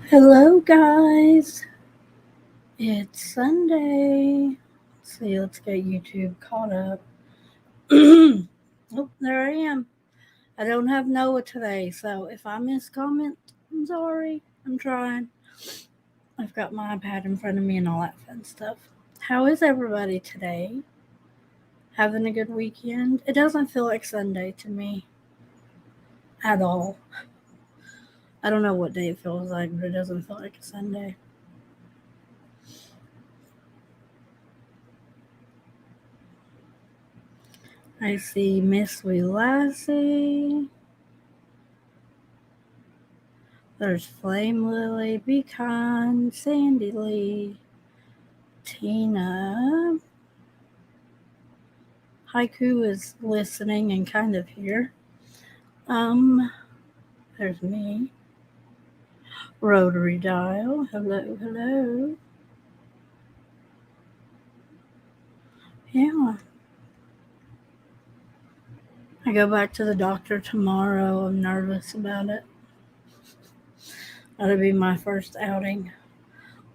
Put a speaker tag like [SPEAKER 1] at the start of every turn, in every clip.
[SPEAKER 1] Hello, guys. It's Sunday. Let's get YouTube caught up. Oh, there I am. I don't have Noah today, so if I miss comment, I'm sorry. I'm trying. I've got my iPad in front of me and all that fun stuff. How is everybody today? Having a good weekend? It doesn't feel like Sunday to me at all. I don't know what day it feels like, but it doesn't feel like a Sunday. I see Miss Wee Lassie. There's Flame Lily, Be Kind, Sandy Lee, Tina. Haiku is listening and kind of here. Um, there's me. Rotary Dial. Hello, hello. Yeah. I go back to the doctor tomorrow. I'm nervous about it. That'll be my first outing.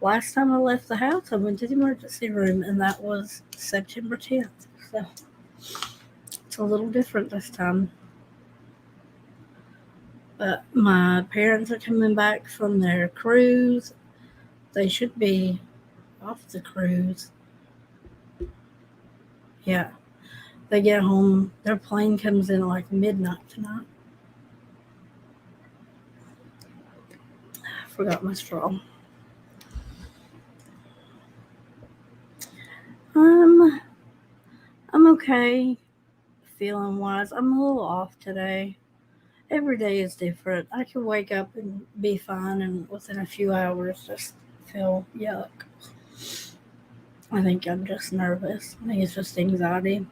[SPEAKER 1] Last time I left the house, I went to the emergency room, and that was September 10th. So it's a little different this time. But my parents are coming back from their cruise. They should be off the cruise. Yeah. They get home. Their plane comes in like midnight tonight. I forgot my straw. Um, I'm okay. Feeling wise. I'm a little off today. Every day is different. I can wake up and be fine, and within a few hours just feel yuck. I think I'm just nervous. I think it's just anxiety.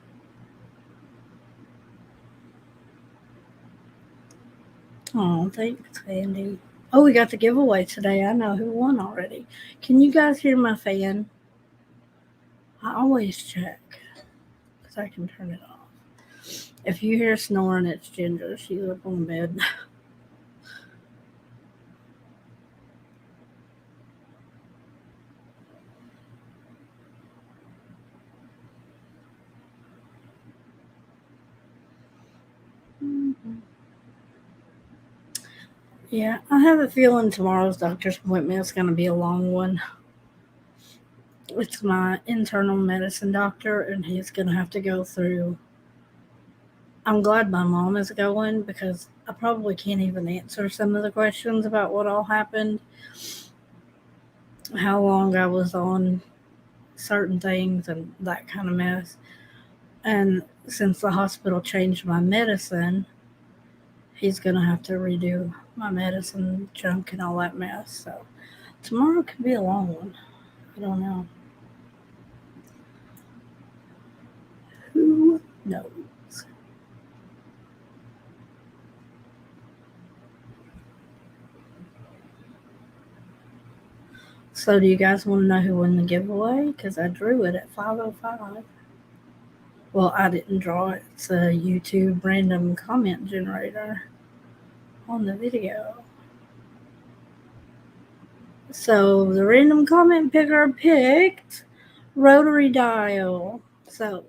[SPEAKER 1] Oh, thanks, Andy. Oh, we got the giveaway today. I know who won already. Can you guys hear my fan? I always check because I can turn it off. If you hear snoring, it's Ginger. She's up on the bed. Yeah, I have a feeling tomorrow's doctor's appointment is going to be a long one. It's my internal medicine doctor, and he's going to have to go through. I'm glad my mom is going because I probably can't even answer some of the questions about what all happened, how long I was on certain things, and that kind of mess. And since the hospital changed my medicine, he's going to have to redo my medicine junk and all that mess. So tomorrow could be a long one. I don't know. Who knows? So, do you guys want to know who won the giveaway? Because I drew it at 5:05. Well, I didn't draw it. It's a YouTube random comment generator on the video. So, the random comment picker picked Rotary Dial. So,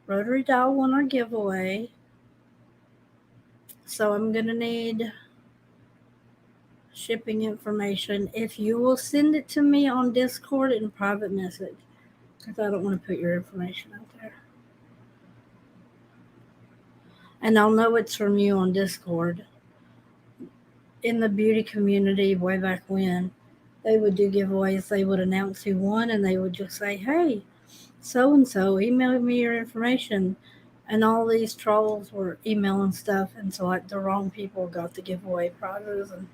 [SPEAKER 1] Rotary Dial won our giveaway. So, I'm going to need shipping information. If you will send it to me on Discord in private message, because I don't want to put your information out there. And I'll know it's from you on Discord. In the beauty community, way back when, they would do giveaways. They would announce who won, and they would just say, "Hey, so and so, email me your information." And all these trolls were emailing stuff, and so like the wrong people got the giveaway prizes. And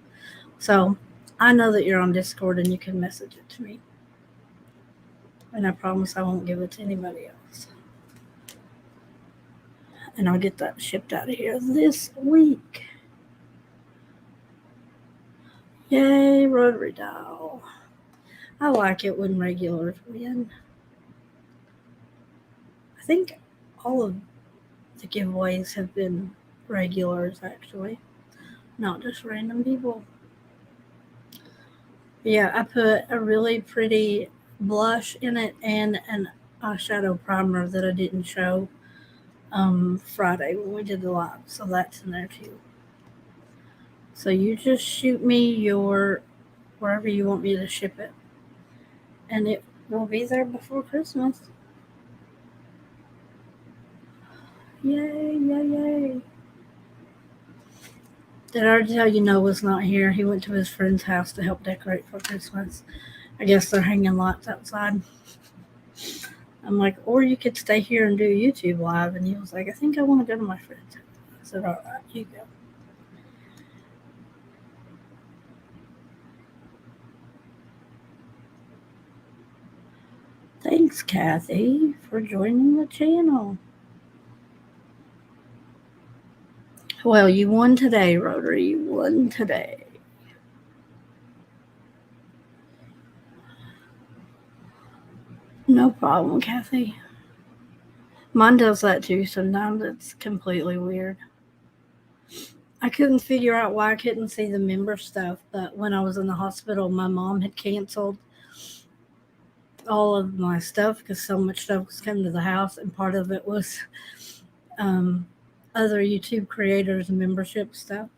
[SPEAKER 1] so I know that you're on Discord, and you can message it to me. And I promise I won't give it to anybody else. And I'll get that shipped out of here this week. Yay, Rotary Dial. I like it when regulars win. I think all of the giveaways have been regulars, actually, not just random people. Yeah, I put a really pretty blush in it and an eyeshadow primer that I didn't show Friday when we did the live. So that's in there too. So you just shoot me your wherever you want me to ship it, and it will be there before Christmas. Yay, yay, yay. Did I already tell you Noah's not here? He went to his friend's house to help decorate for Christmas. I guess they're hanging lights outside. I'm like, or you could stay here and do YouTube live. And he was like, I think I want to go to my friend's house. I said, all right, you go. Thanks, Kathy, for joining the channel. Well, you won today, Rotary. You won today. No problem, Kathy. Mine does that too. Sometimes it's completely weird. I couldn't figure out why I couldn't see the member stuff, but when I was in the hospital, my mom had canceled all of my stuff because so much stuff was coming to the house, and part of it was um, other YouTube creators and membership stuff.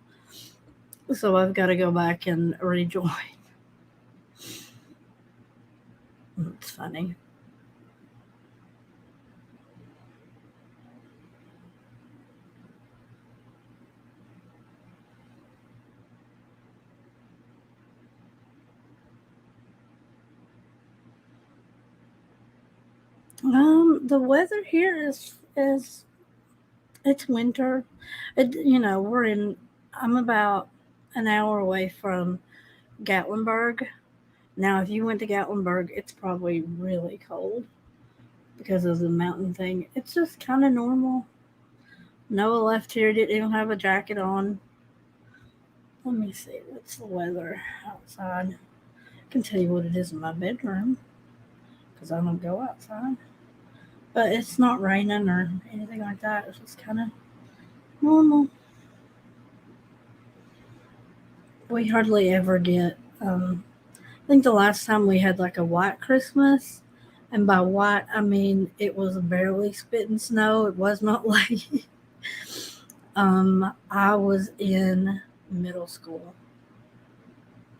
[SPEAKER 1] So I've got to go back and rejoin. It's funny. The weather here is it's winter. We're in. I'm about an hour away from Gatlinburg. Now, if you went to Gatlinburg, it's probably really cold because of the mountain thing. It's just kind of normal. Noah left here, didn't even have a jacket on. Let me see, what's the weather outside? I can tell you what it is in my bedroom because I don't go outside. But it's not raining or anything like that. It's just kind of normal. We hardly ever get. I think the last time we had like a white Christmas, and by white I mean it was barely spitting snow. It was not like I was in middle school.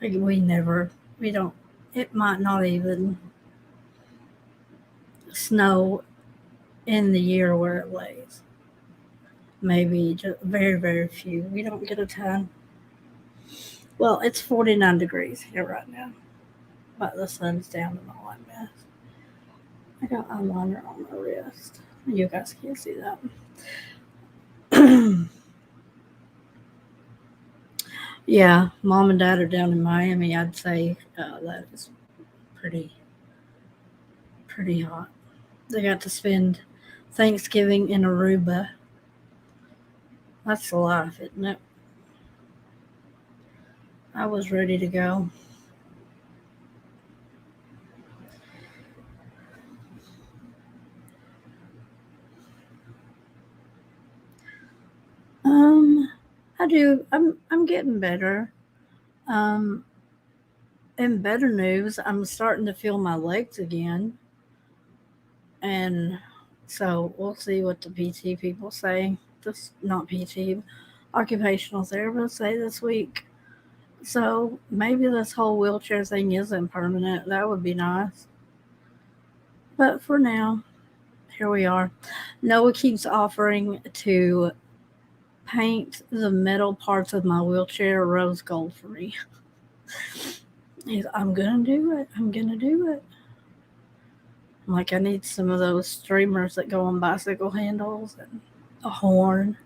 [SPEAKER 1] Like we don't. It might not even snow in the year where it lays. Maybe just very, very few. We don't get a ton. Well, it's 49 degrees here right now, but the sun's down and all that mess. I got eyeliner on my wrist. You guys can't see that. Yeah, mom and dad are down in Miami. I'd say that is pretty, pretty hot. They got to spend Thanksgiving in Aruba. That's life, isn't it? I was ready to go. Um, I do. I'm getting better. Um, in better news, I'm starting to feel my legs again, and so we'll see what the PT people say. This not PT, occupational therapists say this week. So maybe this whole wheelchair thing isn't permanent. That would be nice. But for now, here we are. Noah keeps offering to paint the metal parts of my wheelchair rose gold for me. I'm gonna do it. I'm gonna do it. I'm like, I need some of those streamers that go on bicycle handles and a horn.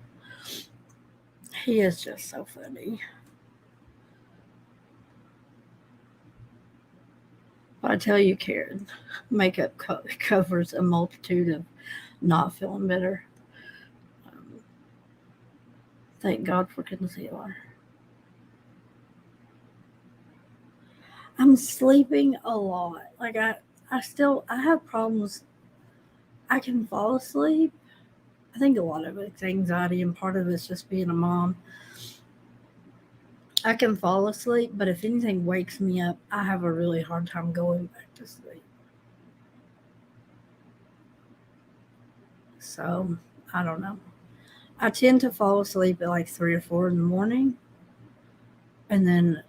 [SPEAKER 1] He is just so funny. But I tell you, Karen, makeup covers a multitude of not feeling better. Um, thank God for concealer. I'm sleeping a lot. Like I have problems. I can fall asleep. I think a lot of it's anxiety, and part of it's just being a mom. I can fall asleep, but if anything wakes me up, I have a really hard time going back to sleep. So, I don't know. I tend to fall asleep at like 3 or 4 in the morning, and then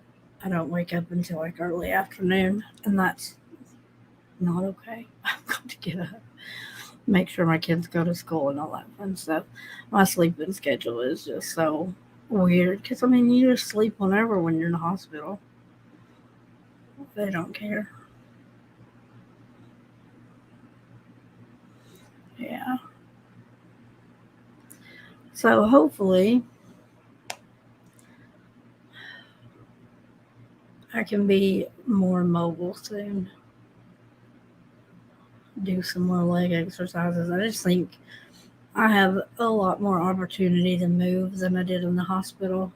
[SPEAKER 1] I don't wake up until like early afternoon, and that's not okay. I'm going to get up, make sure my kids go to school and all that fun stuff. My sleeping schedule is just so weird because I mean, you just sleep whenever when you're in the hospital. They don't care. Yeah. So hopefully I can be more mobile soon. Do some more leg exercises. I just think I have a lot more opportunity to move than I did in the hospital.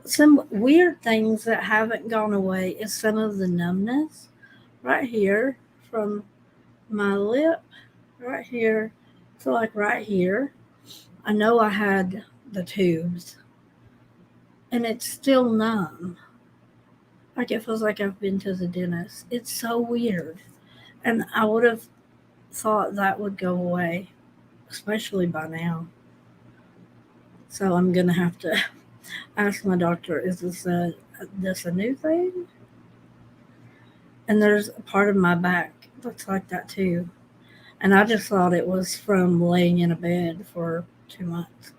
[SPEAKER 1] Some weird things that haven't gone away is some of the numbness right here from my lip, right here to like right here. I know I had the tubes and it's still numb. Like it feels like I've been to the dentist. It's so weird. And I would have thought that would go away, especially by now. So I'm gonna have to ask my doctor, is this a new thing? And there's a part of my back that's like that too. And I just thought it was from laying in a bed for 2 months.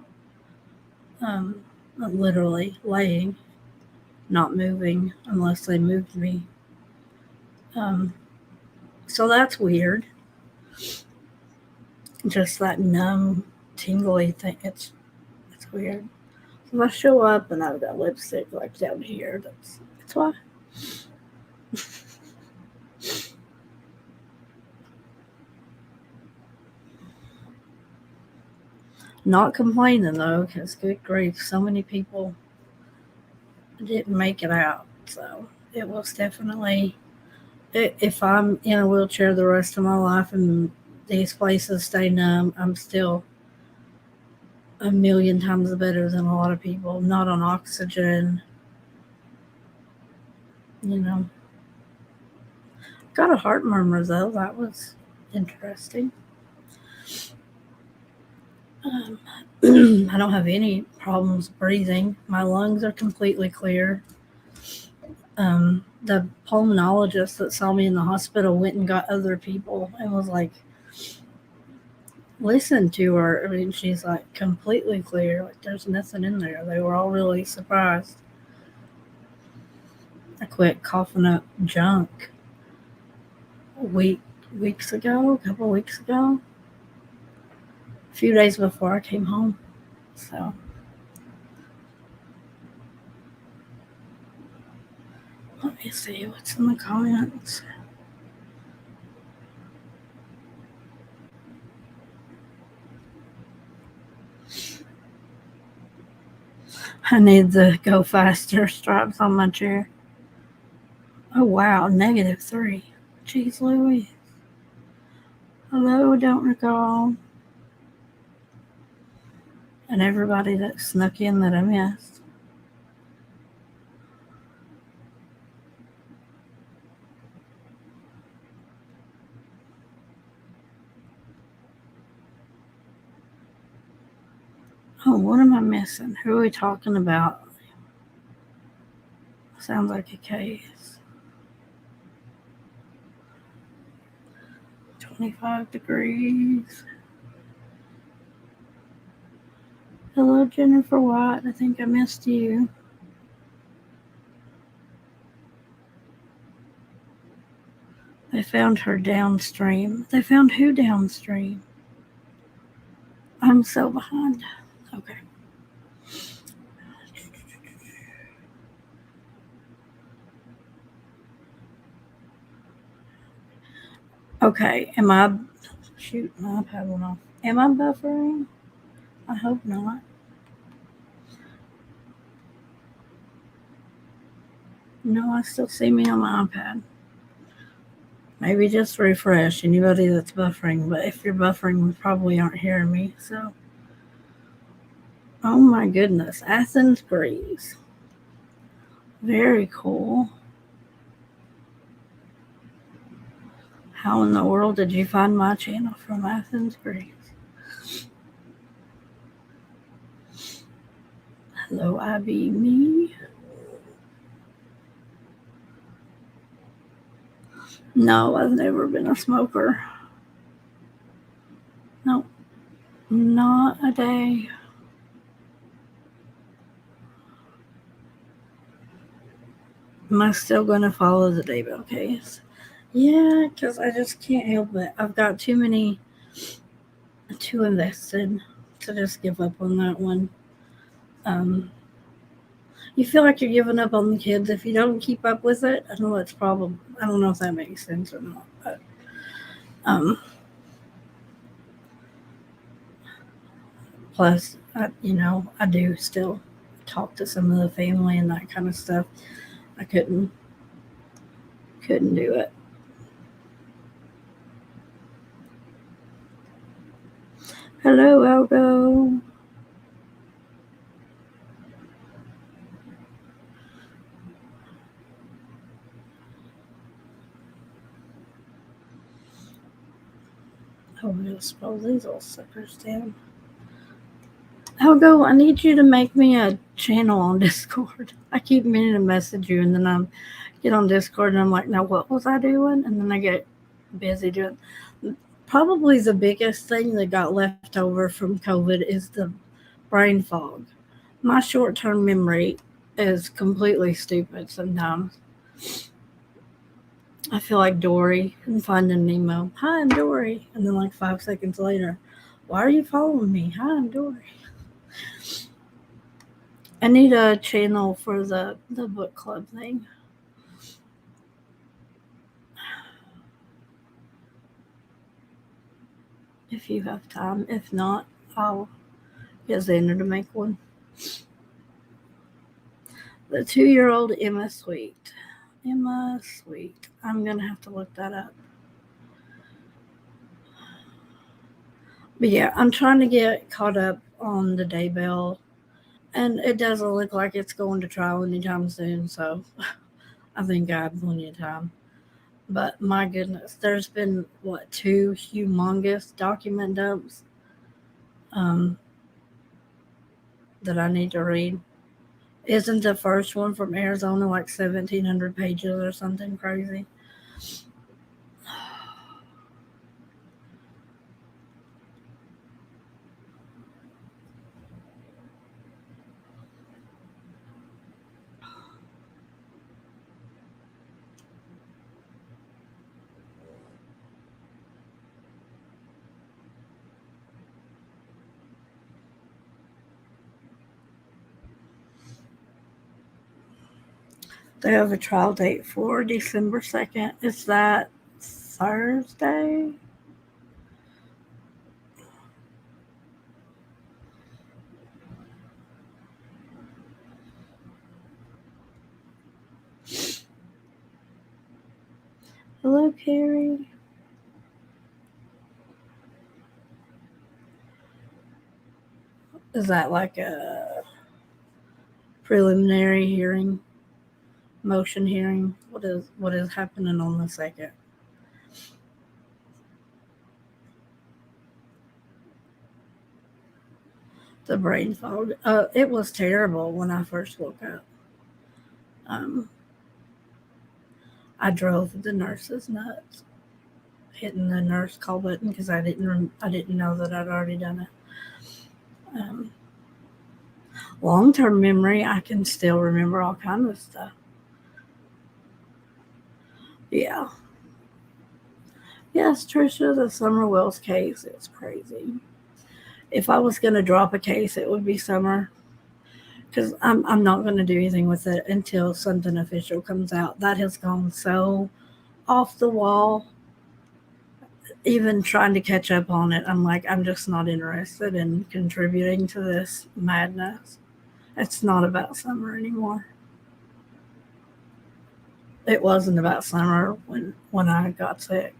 [SPEAKER 1] Um, literally laying, not moving unless they moved me. Um, so that's weird. Just that numb, tingly thing. It's weird. If I show up and I've got lipstick like down here, that's why. Not complaining though, because good grief, so many people didn't make it out. So it was definitely, if I'm in a wheelchair the rest of my life and these places stay numb, I'm still a million times better than a lot of people. Not on oxygen, you know. Got a heart murmur though. That was interesting. I don't have any problems breathing. My lungs are completely clear. The pulmonologist that saw me in the hospital went and got other people and was like, listen to her. I mean, she's like completely clear. Like there's nothing in there. They were all really surprised. I quit coughing up junk weeks ago, a couple weeks ago, a few days before I came home. So let me see what's in the comments. I need the go faster stripes on my chair. Oh wow, -3. Jeez Louise. Hello, don't recall. And everybody that snuck in that I missed. Oh, what am I missing? Who are we talking about? Sounds like a case. 25 degrees. Hello, Jennifer White. I think I missed you. They found her downstream. They found who downstream? I'm so behind. Okay. Okay. Am I. Shoot, my iPad went off. Am I buffering? I hope not. No, I still see me on my iPad. Maybe just refresh anybody that's buffering, but if you're buffering, we probably aren't hearing me. So, oh my goodness, Athens, Greece. Very cool. How in the world did you find my channel from Athens, Greece? Hello, Abby, me. No, I've never been a smoker. No, not a day. Am I still going to follow the Daybell case? Yeah, because I just can't help it. I've got too invested to just give up on that one. You feel like you're giving up on the kids if you don't keep up with it. I know that's probably, I don't know if that makes sense or not, but plus, I do still talk to some of the family and that kind of stuff. I couldn't do it. Hello, Algo. Oh, I'm gonna scroll these little suckers down. Algo, I need you to make me a channel on Discord. I keep meaning to message you, and then I get on Discord, and I'm like, now what was I doing? And then I get busy doing. Probably the biggest thing that got left over from COVID is the brain fog. My short term memory is completely stupid sometimes. I feel like Dory in Finding Nemo. Hi, I'm Dory. And then, like 5 seconds later, why are you following me? Hi, I'm Dory. I need a channel for the book club thing. If you have time. If not, I'll get Xander to make one. The 2-year-old Emma Sweet. Emma Sweet. I'm going to have to look that up. But yeah, I'm trying to get caught up on the Daybell. And it doesn't look like it's going to trial anytime soon, so I think I have plenty of time. But my goodness, there's been, 2 humongous document dumps that I need to read. Isn't the first one from Arizona like 1,700 pages or something crazy? They have a trial date for December 2nd. Is that Thursday? Hello, Carrie. Is that like a preliminary hearing, motion hearing? What is happening on the 2nd? The brain fog. It was terrible when I first woke up. Um, I drove the nurses nuts, hitting the nurse call button because I didn't know that I'd already done it. Long term memory, I can still remember all kinds of stuff. Yeah. Yes, Trisha, the Summer Wells case is crazy. If I was going to drop a case, it would be Summer. Because I'm not going to do anything with it until something official comes out. That has gone so off the wall. Even trying to catch up on it, I'm like, I'm just not interested in contributing to this madness. It's not about Summer anymore. It wasn't about Summer when I got sick.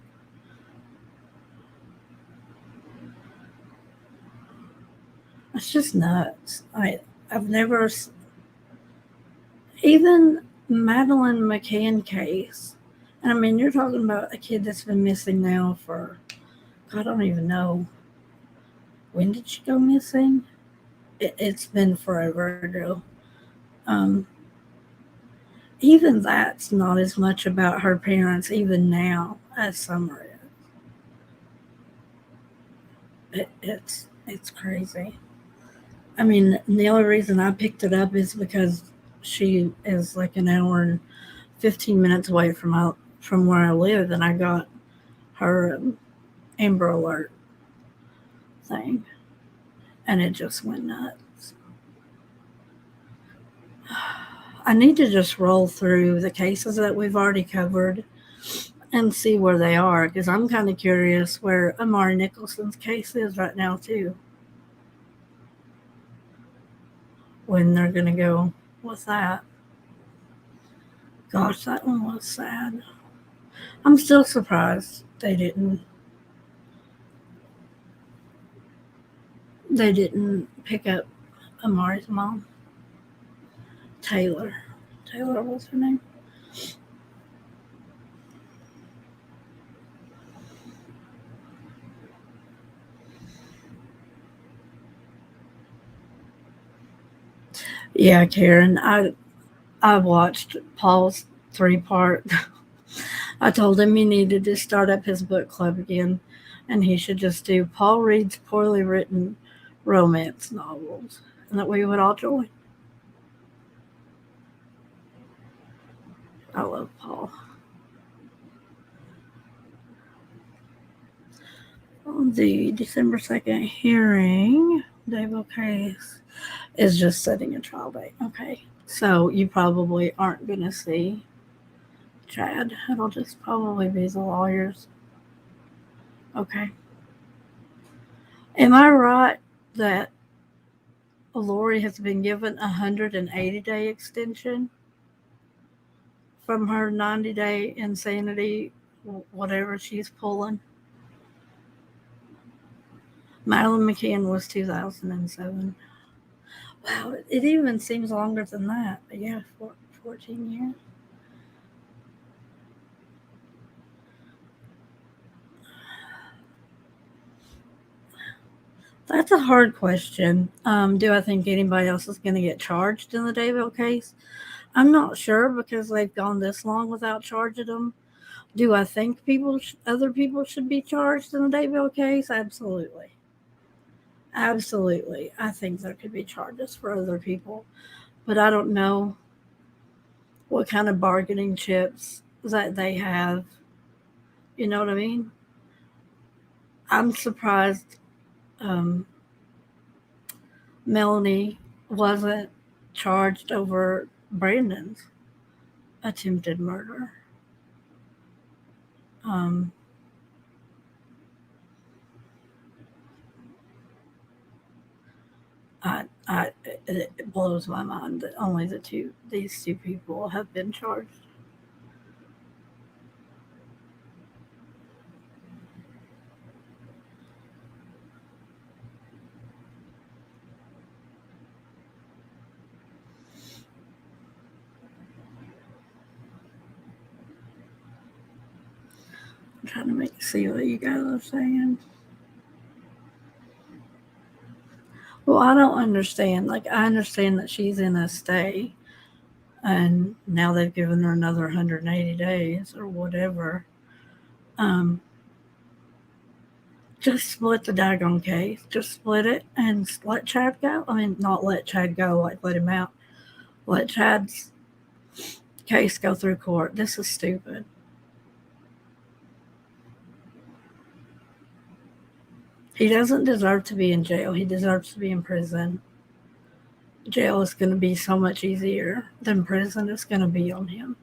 [SPEAKER 1] It's just nuts. I've never even Madeline McCann case. And I mean, you're talking about a kid that's been missing now for, I don't even know. When did she go missing? It's been forever ago. Um, Even that's not as much about her parents, even now, as Summer is. It's crazy. I mean, the only reason I picked it up is because she is like an hour and 15 minutes away from where I live, and I got her Amber Alert thing, and it just went nuts. I need to just roll through the cases that we've already covered and see where they are, because I'm kind of curious where Amari Nicholson's case is right now too. When they're gonna go with that. Gosh, that one was sad. I'm still surprised they didn't pick up Amari's mom. Taylor. Taylor was her name. Yeah, Karen. I watched Paul's 3-part. I told him he needed to start up his book club again, and he should just do Paul reads poorly written romance novels, and that we would all join. I love Paul. The December 2nd hearing, David case, is just setting a trial date. Okay. So you probably aren't going to see Chad. It'll just probably be the lawyers. Okay. Am I right that Lori has been given a 180-day extension from her 90-day insanity, whatever she's pulling? Madeline McCann was 2007. Wow, it even seems longer than that. But yeah, 14 years. That's a hard question. Do I think anybody else is going to get charged in the Daybell case? I'm not sure because they've gone this long without charging them. Do I think other people should be charged in the Daybell case? Absolutely. Absolutely. I think there could be charges for other people, but I don't know what kind of bargaining chips that they have. You know what I mean? I'm surprised um, Melanie wasn't charged over Brandon's attempted murder. Um, I, I, it blows my mind that only these two people have been charged. I'm trying to see what you guys are saying. Well, I don't understand. Like, I understand that she's in a stay, and now they've given her another 180 days or whatever. Um, just split the daggone case. Just split it and let Chad go. I mean, not let Chad go, like let him out. Let Chad's case go through court. This is stupid. He doesn't deserve to be in jail. He deserves to be in prison. Jail is going to be so much easier than prison is going to be on him.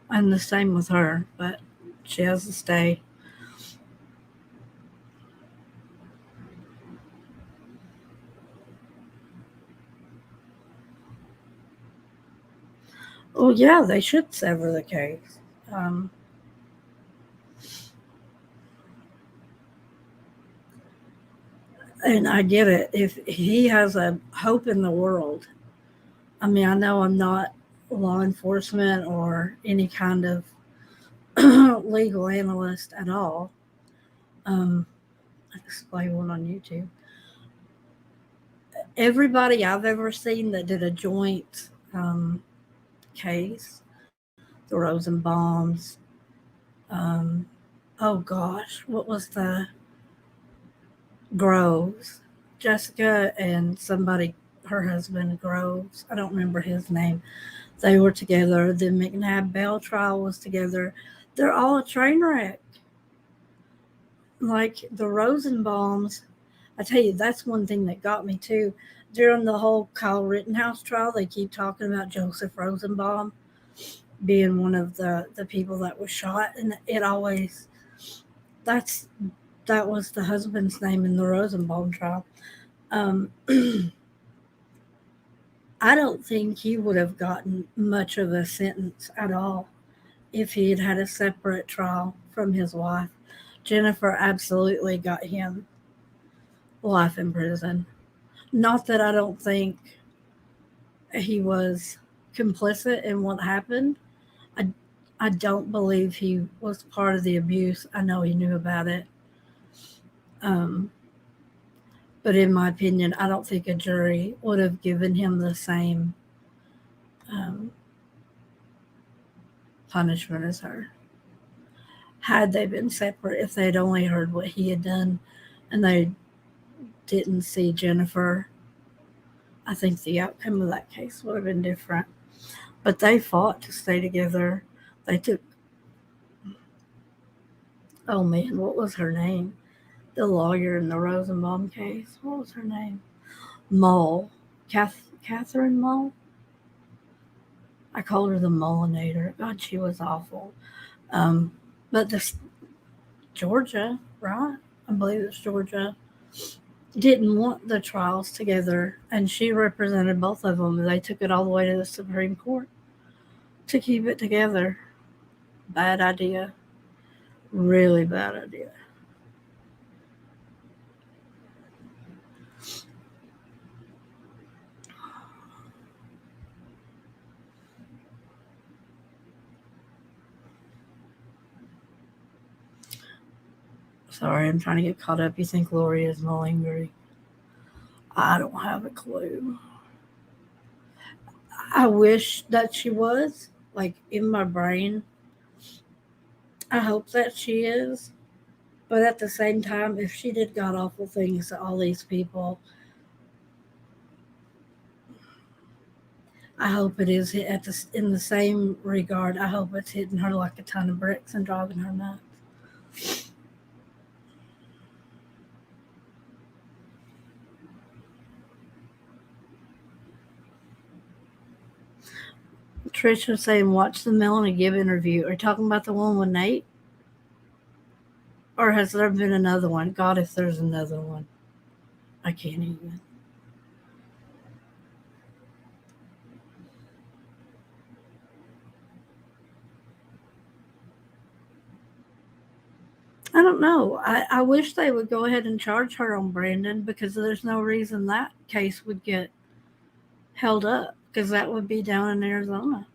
[SPEAKER 1] And the same with her, but she has to stay. Well, yeah, they should sever the case. Um, and I get it. If he has a hope in the world, I mean, I know I'm not law enforcement or any kind of legal analyst at all. Um, I just play one on YouTube. Everybody I've ever seen that did a joint case, the Rosenbaums, um, oh gosh, what was the Groves? Jessica and somebody, her husband Groves, I don't remember his name. They were together. The McNabb Bell trial was together. They're all a train wreck. Like the Rosenbaums, I tell you, that's one thing that got me too. During the whole Kyle Rittenhouse trial, they keep talking about Joseph Rosenbaum being one of the people that was shot, and it always that's that was the husband's name in the Rosenbaum trial. Um, I don't think he would have gotten much of a sentence at all if he had had a separate trial from his wife. Jennifer absolutely got him life in prison. Not that I don't think he was complicit in what happened. I, I don't believe he was part of the abuse. I know he knew about it. Um, but in my opinion, I don't think a jury would have given him the same um, punishment as her had they been separate. If they'd only heard what he had done and they didn't see Jennifer, I think the outcome of that case would have been different. But they fought to stay together. They took, oh man, what was her name? The lawyer in the Rosenbaum case. What was her name? Mull. Catherine Mull? I called her the Mullinator. God, she was awful. Um, but this Georgia, right? I believe it's Georgia, didn't want the trials together, and she represented both of them. They took it all the way to the Supreme Court to keep it together. Bad idea. Really bad idea. Sorry, I'm trying to get caught up. You think Lori is malingering? I don't have a clue. I wish that she was. Like in my brain, I hope that she is. But at the same time, if she did god awful things to all these people, I hope it is in the same regard. I hope it's hitting her like a ton of bricks and driving her nuts. Trisha saying, watch the Melanie Gibb interview. Are you talking about the one with Nate? Or has there been another one? God, if there's another one. I can't even. I don't know. I wish they would go ahead and charge her on Brandon because there's no reason that case would get held up because that would be down in Arizona.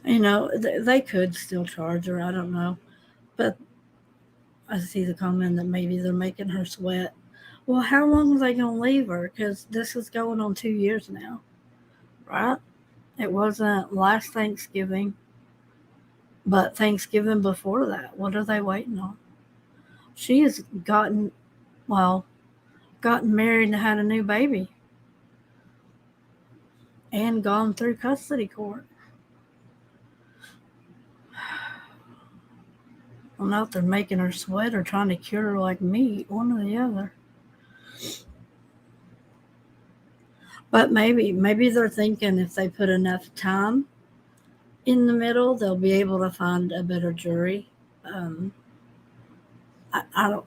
[SPEAKER 1] They could still charge her. I don't know. But I see the comment that maybe they're making her sweat. Well, how long are they going to leave her? Because this is going on 2 years now, right? It wasn't last Thanksgiving, but Thanksgiving before that. What are they waiting on? She has well, gotten married and had a new baby and gone through custody court. I don't know if they're making her sweat or trying to cure her like meat, one or the other. But maybe they're thinking if they put enough time in the middle, they'll be able to find a better jury. Um, I don't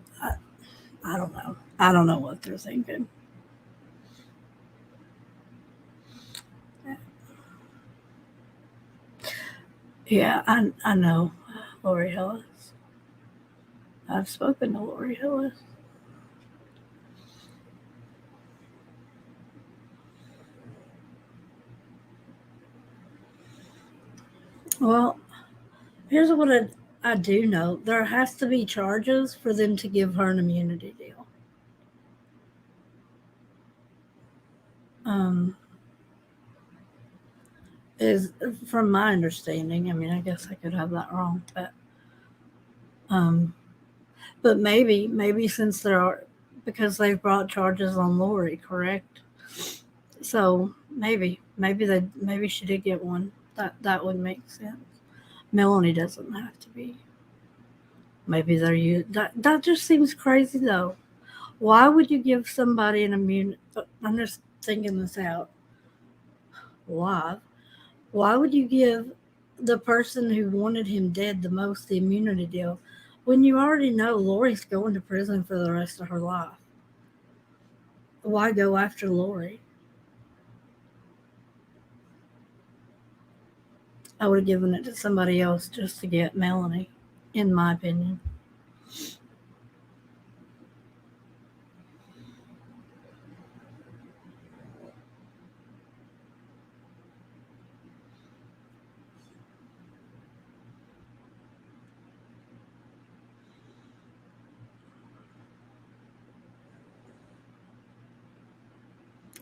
[SPEAKER 1] I don't know. I don't know what they're thinking. Yeah, I know Lori Hillis. I've spoken to Lori Hillis. Well, here's what I do know. There has to be charges for them to give her an immunity deal. Um, is from my understanding. I mean, I guess I could have that wrong, um, but maybe since there are because they've brought charges on Lori, correct? So maybe she did get one. That would make sense. Melanie doesn't have to be. Maybe they're you. That just seems crazy though. Why would you give somebody an immune? I'm just thinking this out live. Why would you give the person who wanted him dead the most the immunity deal when you already know Lori's going to prison for the rest of her life? Why go after Lori? I would have given it to somebody else just to get Melanie, in my opinion.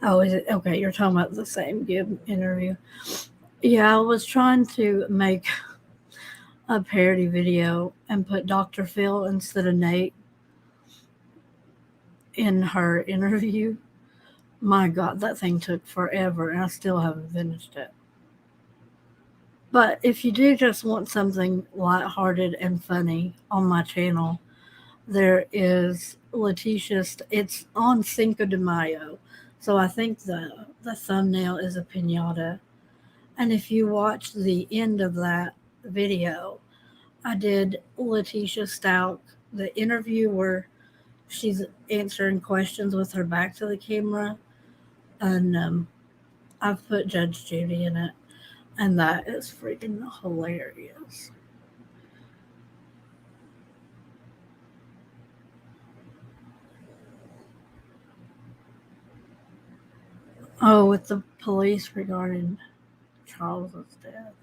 [SPEAKER 1] Oh, is it okay? You're talking about the same Gibb interview. Yeah, I was trying to make a parody video and put Dr. Phil instead of Nate in her interview. My God, that thing took forever and I still haven't finished it. But if you do just want something lighthearted and funny on my channel, there is Letitia's. It's on Cinco de Mayo, so I think the thumbnail is a pinata. And if you watch the end of that video, I did Letitia Stout, the interview where she's answering questions with her back to the camera, and I've put Judge Judy in it, and that is freaking hilarious. Oh, with the police regarding Charles's death.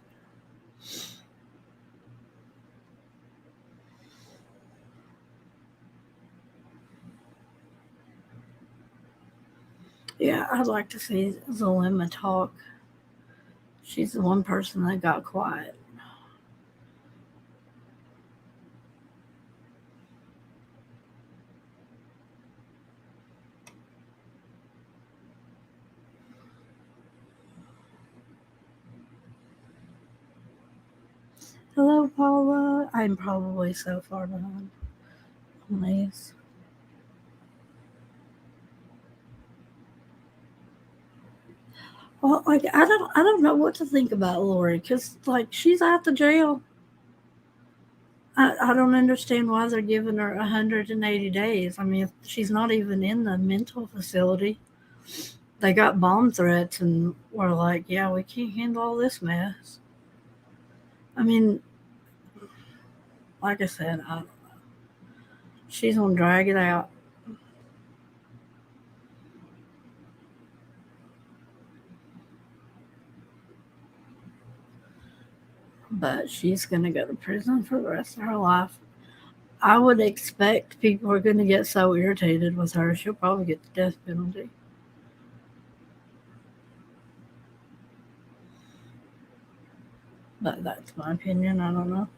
[SPEAKER 1] Yeah, I'd like to see Zalima talk. She's the one person that got quiet. Hello, Paula. I'm probably so far behind on these. Well, like I don't know what to think about Lori because like she's out the jail. I don't understand why they're giving her 180 days. I mean, if she's not even in the mental facility. They got bomb threats and were like, yeah, we can't handle all this mess. I mean, like I said, she's gonna drag it out, but she's gonna go to prison for the rest of her life. I would expect people are gonna get so irritated with her, she'll probably get the death penalty. But that's my opinion. I don't know.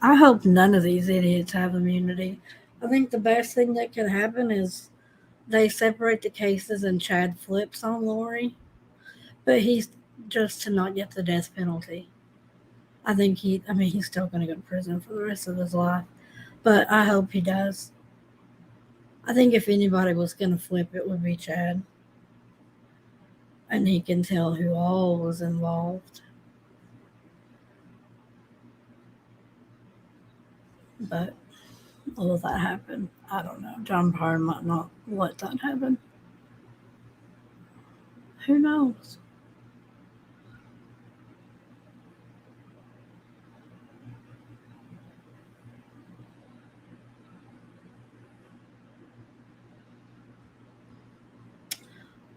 [SPEAKER 1] I hope none of these idiots have immunity. I think the best thing that could happen is they separate the cases and Chad flips on Lori, but he's just to not get the death penalty. I mean, he's still going to go to prison for the rest of his life, but I hope he does. I think if anybody was going to flip, it would be Chad, and he can tell who all was involved. But will that happen? I don't know. John Parr might not let that happen. Who knows?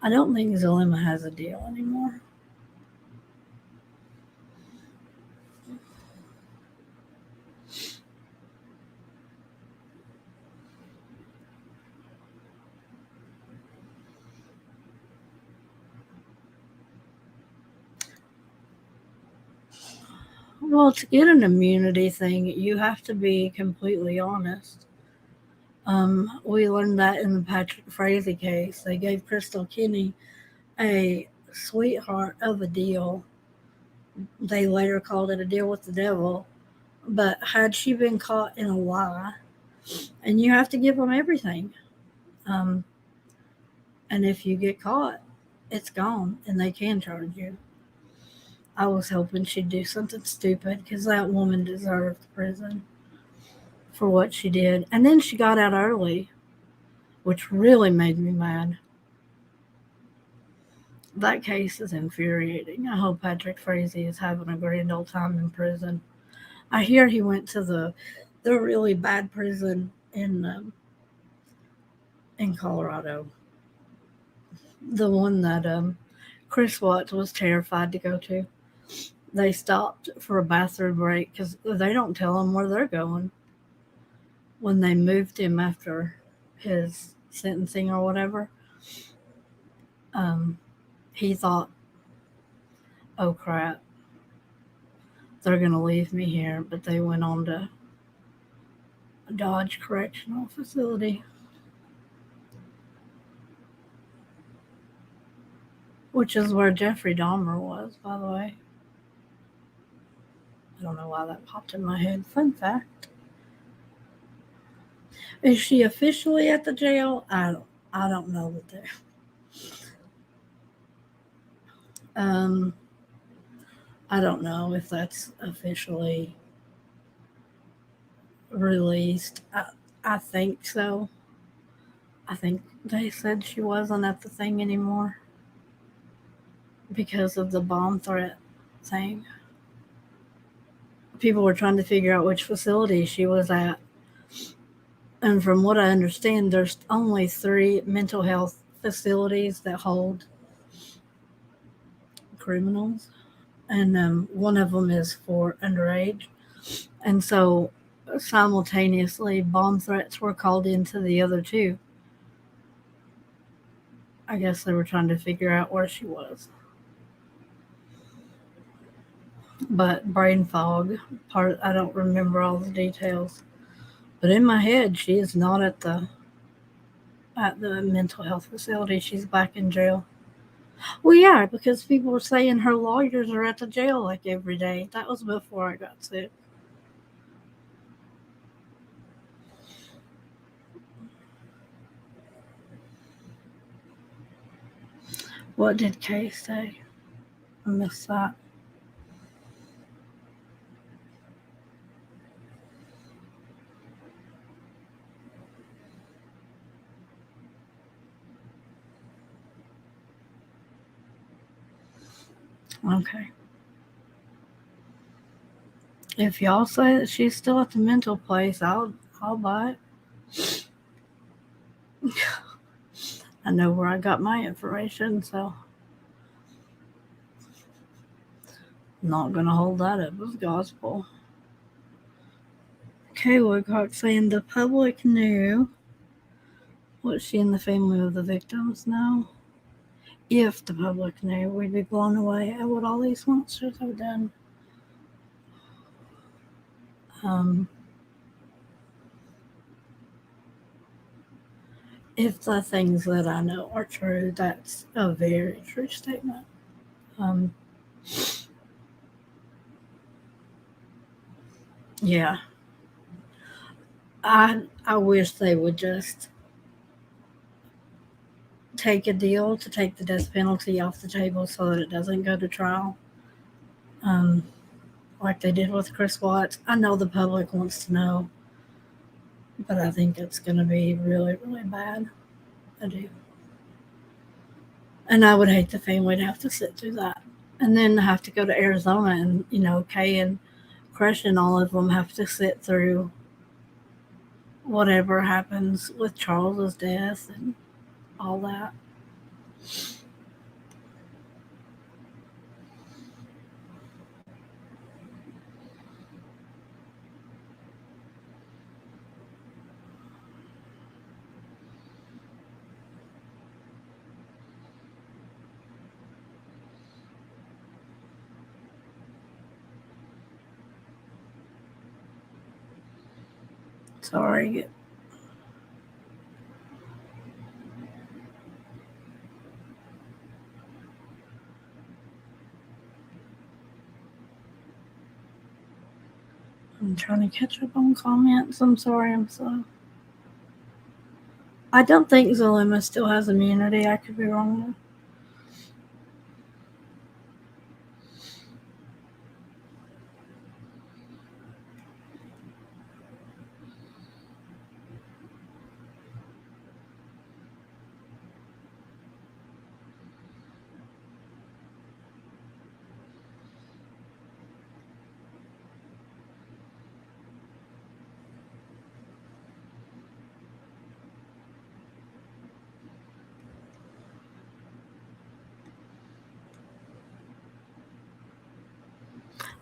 [SPEAKER 1] I don't think Zalima has a deal anymore. Well, to get an immunity thing, you have to be completely honest. We learned that in the Patrick Frazee case. They gave Crystal Kinney a sweetheart of a deal. They later called it a deal with the devil. But had she been caught in a lie, and you have to give them everything, um, and if you get caught, it's gone, and they can charge you. I was hoping she'd do something stupid because that woman deserved prison for what she did. And then she got out early, which really made me mad. That case is infuriating. I hope Patrick Frazee is having a grand old time in prison. I hear he went to the really bad prison in Colorado, the one that Chris Watts was terrified to go to. They stopped for a bathroom break because they don't tell him where they're going. When they moved him after his sentencing or whatever, um, he thought, "Oh crap, they're going to leave me here," but they went on to Dodge Correctional Facility, which is where Jeffrey Dahmer was, by the way. I don't know why that popped in my head. Fun fact. Is she officially at the jail? I don't know that they. Um, I don't know if that's officially released. I think so. I think they said she wasn't at the thing anymore because of the bomb threat thing. People were trying to figure out which facility she was at. And from what I understand, there's only 3 mental health facilities that hold criminals, and one of them is for underage. And so simultaneously, bomb threats were called into the other 2. I guess they were trying to figure out where she was. But brain fog, I don't remember all the details. But in my head, she is not at the mental health facility. She's back in jail. Well, yeah, because people were saying her lawyers are at the jail like every day. That was before I got sick. What did Kay say? I missed that. Okay. If y'all say that she's still at the mental place, I'll buy it. I know where I got my information, so I'm not gonna hold that up as gospel. Okay, Woodcock saying the public knew. Was she in the family of the victims? No. If the public knew, we'd be blown away at what all these monsters have done. Um, if the things that I know are true, that's a very true statement. Um, yeah, I wish they would just take a deal to take the death penalty off the table so that it doesn't go to trial. Um, like they did with Chris Watts. I know the public wants to know, but I think it's going to be really, really bad. I do. And I would hate the family to have to sit through that. And then have to go to Arizona and, Kay and Crush and all of them have to sit through whatever happens with Charles's death and all that. Sorry. I'm trying to catch up on comments. I'm sorry. I'm slow. I don't think Zulema still has immunity. I could be wrong.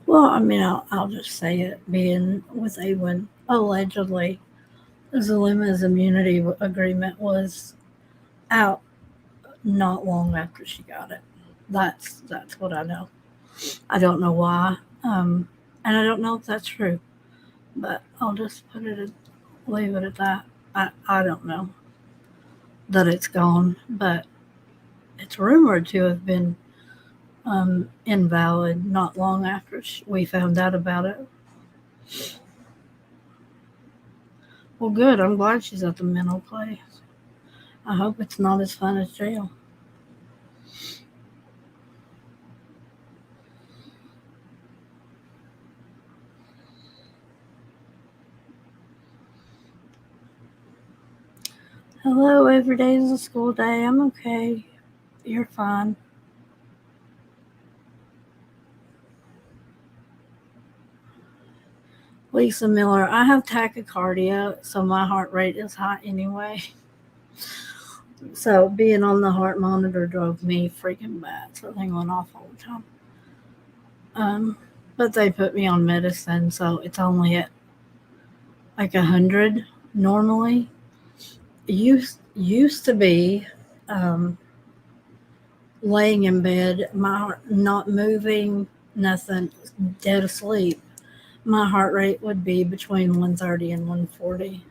[SPEAKER 1] Well, I mean, I'll just say it. Being with Awen, allegedly, Zulema's immunity agreement was out not long after she got it. That's what I know. I don't know why, and I don't know if that's true. But I'll just leave it at that. I don't know that it's gone, but it's rumored to have been invalid not long after we found out about it. Well, good. I'm glad she's at the mental place. I hope it's not as fun as jail. Hello, every day is a school day. I'm okay. You're fine. Lisa Miller, I have tachycardia, so my heart rate is high anyway. So being on the heart monitor drove me freaking bad. So they went off all the time. But they put me on medicine, so it's only at like 100 normally. Used to be um, laying in bed, my heart not moving, nothing, dead asleep. My heart rate would be between 130 and 140,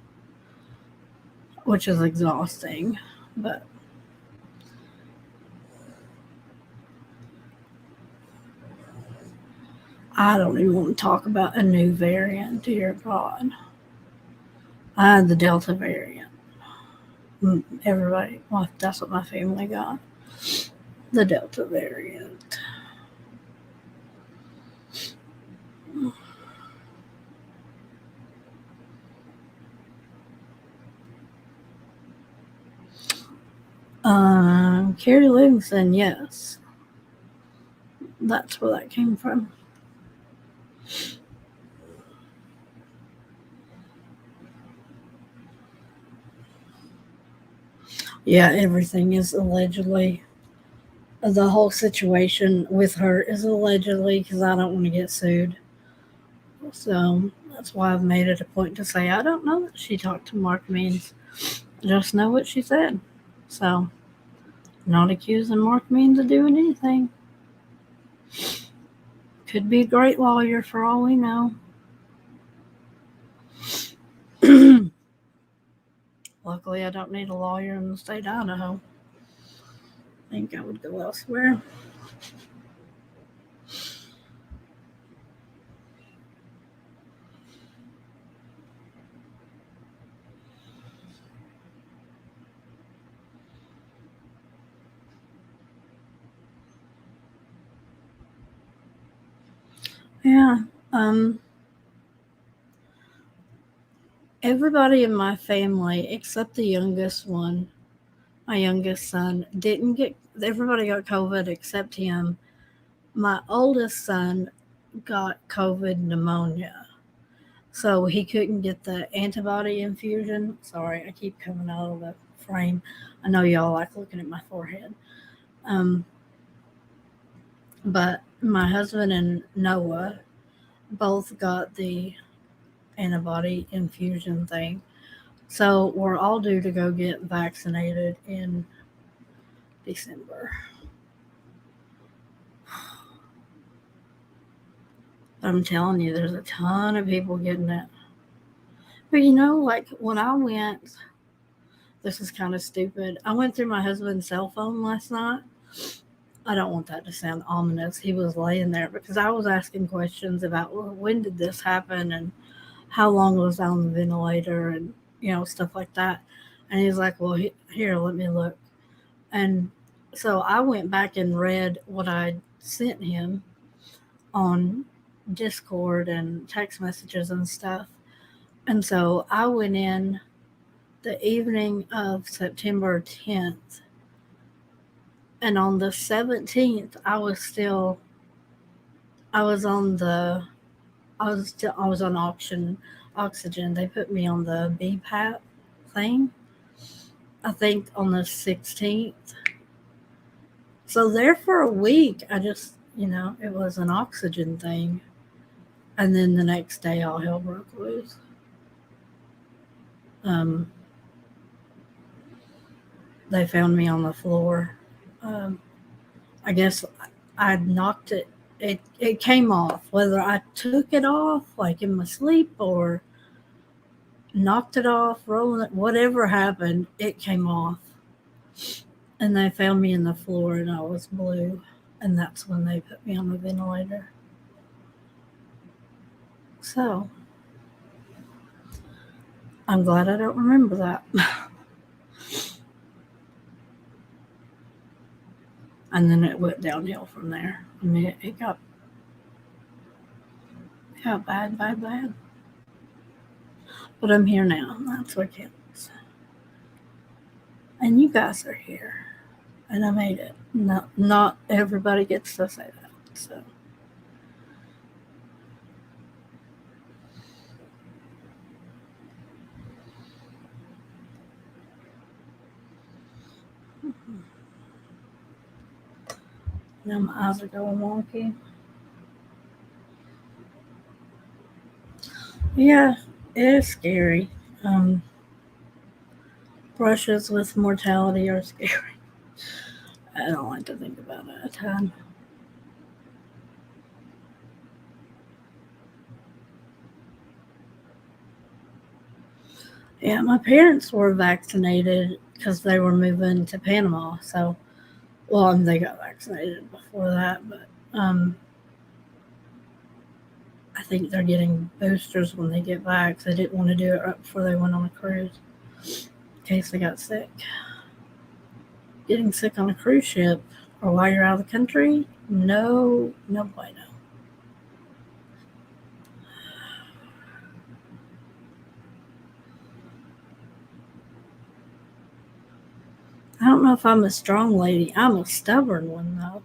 [SPEAKER 1] which is exhausting. But I don't even want to talk about a new variant. Dear God, I had the Delta variant. Everybody, well, that's what my family got. The Delta variant. Carrie Livingston, yes. That's where that came from. Yeah, everything is allegedly. The whole situation with her is allegedly because I don't want to get sued. So that's why I've made it a point to say I don't know that she talked to Mark Means. Just know what she said. So, not accusing Mark Means of doing anything. Could be a great lawyer for all we know. Luckily, I don't need a lawyer in the state of Idaho. I think I would go elsewhere. Yeah. Um, Everybody in my family, except the youngest one, my youngest son didn't get, everybody got COVID except him. My oldest son got COVID pneumonia. So he couldn't get the antibody infusion. Sorry, I keep coming out of the frame. I know y'all like looking at my forehead. Um, but my husband and Noah both got the antibody infusion thing. So we're all due to go get vaccinated in December. I'm telling you, there's a ton of people getting it. But like when I went, this is kind of stupid. I went through my husband's cell phone last night. I don't want that to sound ominous. He was laying there because I was asking questions about, well, when did this happen and how long was I on the ventilator and stuff like that. And he's like, well, here, let me look. And so I went back and read what I sent him on Discord and text messages and stuff. And so I went in the evening of September 10th. And on the 17th, I was on the, I was on oxygen. They put me on the BPAP thing, I think on the 16th. So there for a week, I just, it was an oxygen thing. And then the next day, all hell broke loose. They found me on the floor. I guess I knocked it. It came off. Whether I took it off, like in my sleep, or knocked it off, rolling it, whatever happened, it came off. And they found me in the floor, and I was blue. And that's when they put me on the ventilator. So I'm glad I don't remember that. And then it went downhill from there. I mean, it got bad, bad, bad. But I'm here now. That's what counts. And you guys are here. And I made it. Not everybody gets to say that. So. Now my eyes are going wonky. Yeah, it is scary. Brushes with mortality are scary. I don't like to think about it a ton. Yeah, my parents were vaccinated because they were moving to Panama. So, well, they got vaccinated before that, but I think they're getting boosters when they get back. They didn't want to do it right before they went on a cruise in case they got sick. Getting sick on a cruise ship or while you're out of the country, no bueno. I don't know if I'm a strong lady. I'm a stubborn one, though.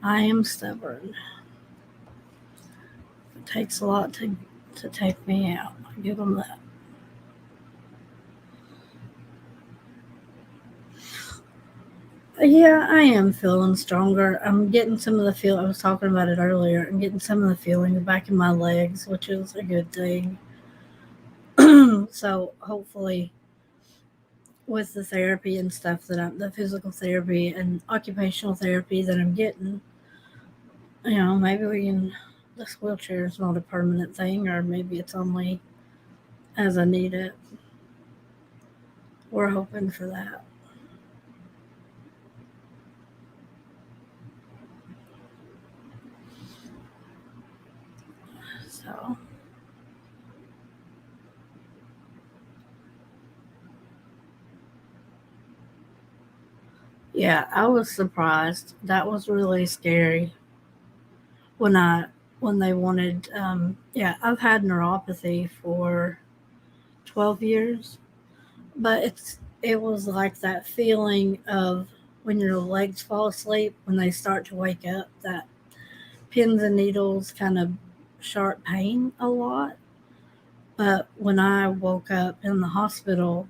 [SPEAKER 1] I am stubborn. It takes a lot to take me out. I give them that. Yeah, I am feeling stronger. I'm getting some of the feel. I was talking about it earlier. I'm getting some of the feeling back in my legs, which is a good thing. So hopefully, with the therapy and stuff the physical therapy and occupational therapy that I'm getting, maybe we can. This wheelchair is not a permanent thing, or maybe it's only as I need it. We're hoping for that. So, yeah, I was surprised. That was really scary when they wanted. Yeah, I've had neuropathy for 12 years, but it was like that feeling of when your legs fall asleep, when they start to wake up, that pins and needles kind of sharp pain a lot. But when I woke up in the hospital,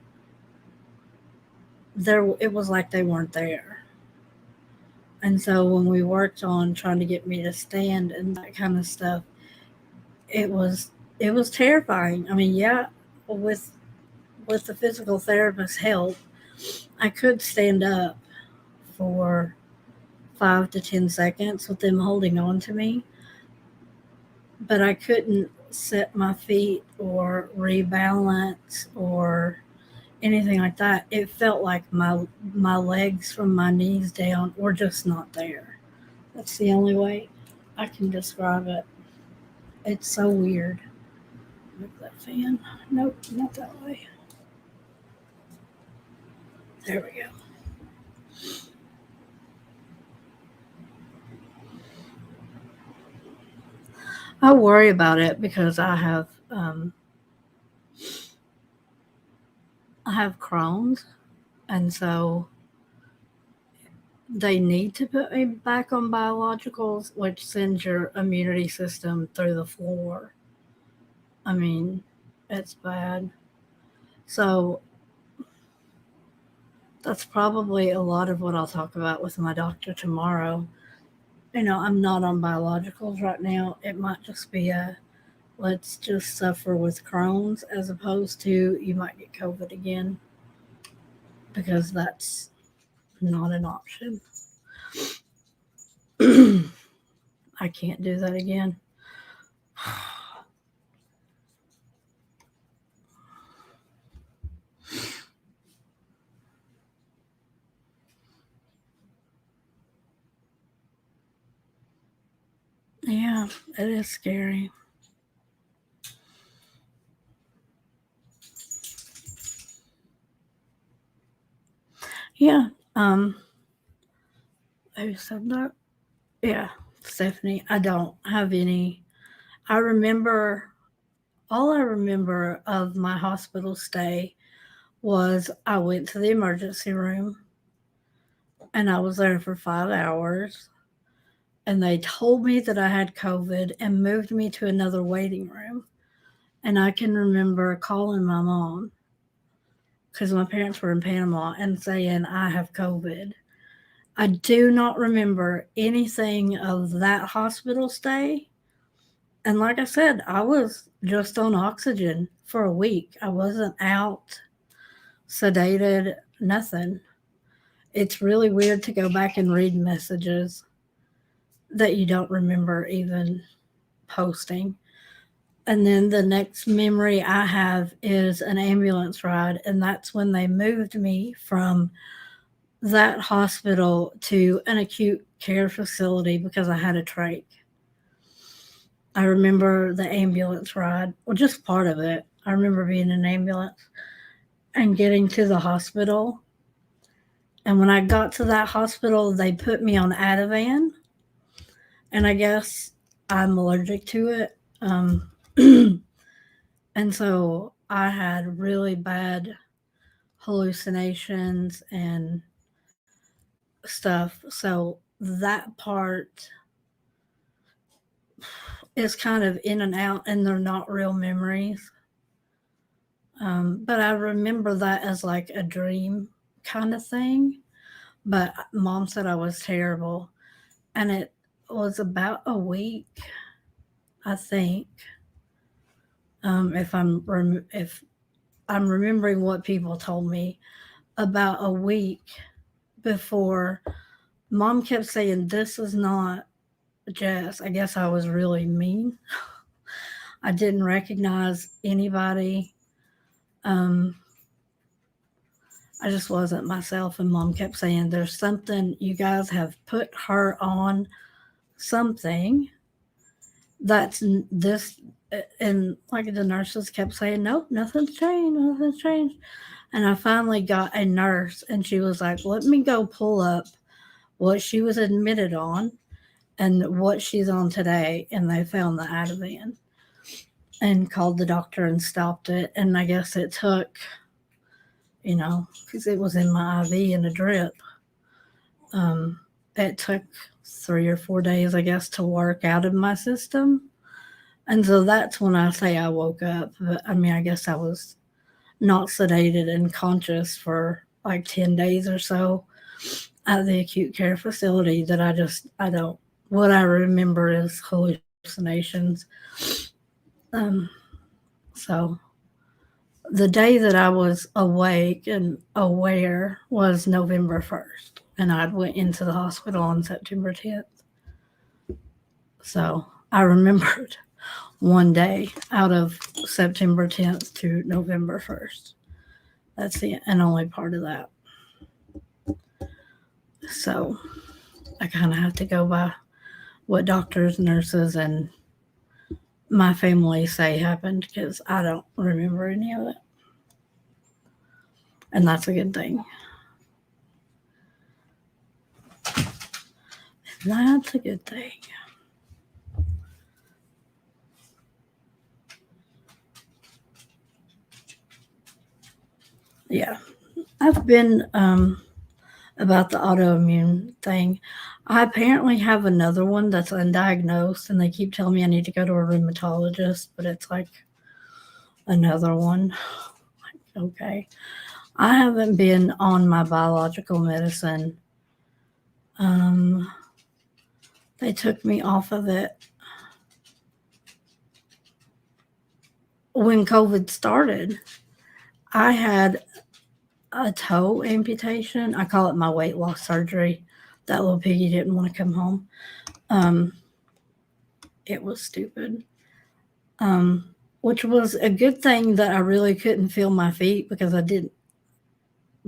[SPEAKER 1] it was like they weren't there. And so when we worked on trying to get me to stand and that kind of stuff, it was it was terrifying. I mean, yeah, with the physical therapist's help, I could stand up for 5 to 10 seconds with them holding on to me, but I couldn't set my feet or rebalance or anything like that. It felt like my legs from my knees down were just not there. That's the only way I can describe it. It's so weird. Move that fan. Nope, not that way. There we go. I worry about it because I have Crohn's, and so they need to put me back on biologicals, which sends your immunity system through the floor. I mean, it's bad. So that's probably a lot of what I'll talk about with my doctor tomorrow. I'm not on biologicals right now. It might just be a let's just suffer with Crohn's as opposed to you might get COVID again because that's not an option. I can't do that again. Yeah, it is scary. Yeah. Um, who said that? Yeah, Stephanie. I don't have any. I remember all I remember of my hospital stay was I went to the emergency room and I was there for 5 hours and they told me that I had COVID and moved me to another waiting room. And I can remember calling my mom because my parents were in Panama and saying, I have COVID. I do not remember anything of that hospital stay. And like I said, I was just on oxygen for a week. I wasn't out, sedated, nothing. It's really weird to go back and read messages that you don't remember even posting. And then the next memory I have is an ambulance ride, and that's when they moved me from that hospital to an acute care facility because I had a trach. I remember the ambulance ride, well, just part of it. I remember being in an ambulance and getting to the hospital. And when I got to that hospital, they put me on Ativan, and I guess I'm allergic to it. And so I had really bad hallucinations and stuff. So that part is kind of in and out, and they're not real memories. But I remember that as like a dream kind of thing. But mom said I was terrible. And it was about a week, I think. If I'm remembering what people told me, about a week before mom kept saying, "This is not Jess." I guess I was really mean. I didn't recognize anybody. Um, I just wasn't myself. And mom kept saying, "There's something, you guys have put her on something that's this." And like the nurses kept saying, "Nope, nothing's changed, nothing's changed." And I finally got a nurse, and she was like, "Let me go pull up what she was admitted on and what she's on today." And they found the Ativan and called the doctor and stopped it. And I guess it took, because it was in my IV and a drip. It took 3 or 4 days, I guess, to work out of my system. And so that's when I say I woke up. But I mean, I guess I was not sedated and conscious for like 10 days or so at the acute care facility that I don't, what I remember is hallucinations. Um, so the day that I was awake and aware was November 1st, and I went into the hospital on September 10th. So I remembered one day out of September 10th to November 1st. That's the and only part of that. So I kind of have to go by what doctors, nurses, and my family say happened because I don't remember any of it. And that's a good thing. That's a good thing. Yeah. I've been about the autoimmune thing. I apparently have another one that's undiagnosed, and they keep telling me I need to go to a rheumatologist, but it's like another one. Okay. I haven't been on my biological medicine. Um, they took me off of it when COVID started. I had a toe amputation. I call it my weight loss surgery. That little piggy didn't want to come home. Um, it was stupid. Um, which was a good thing that I really couldn't feel my feet because the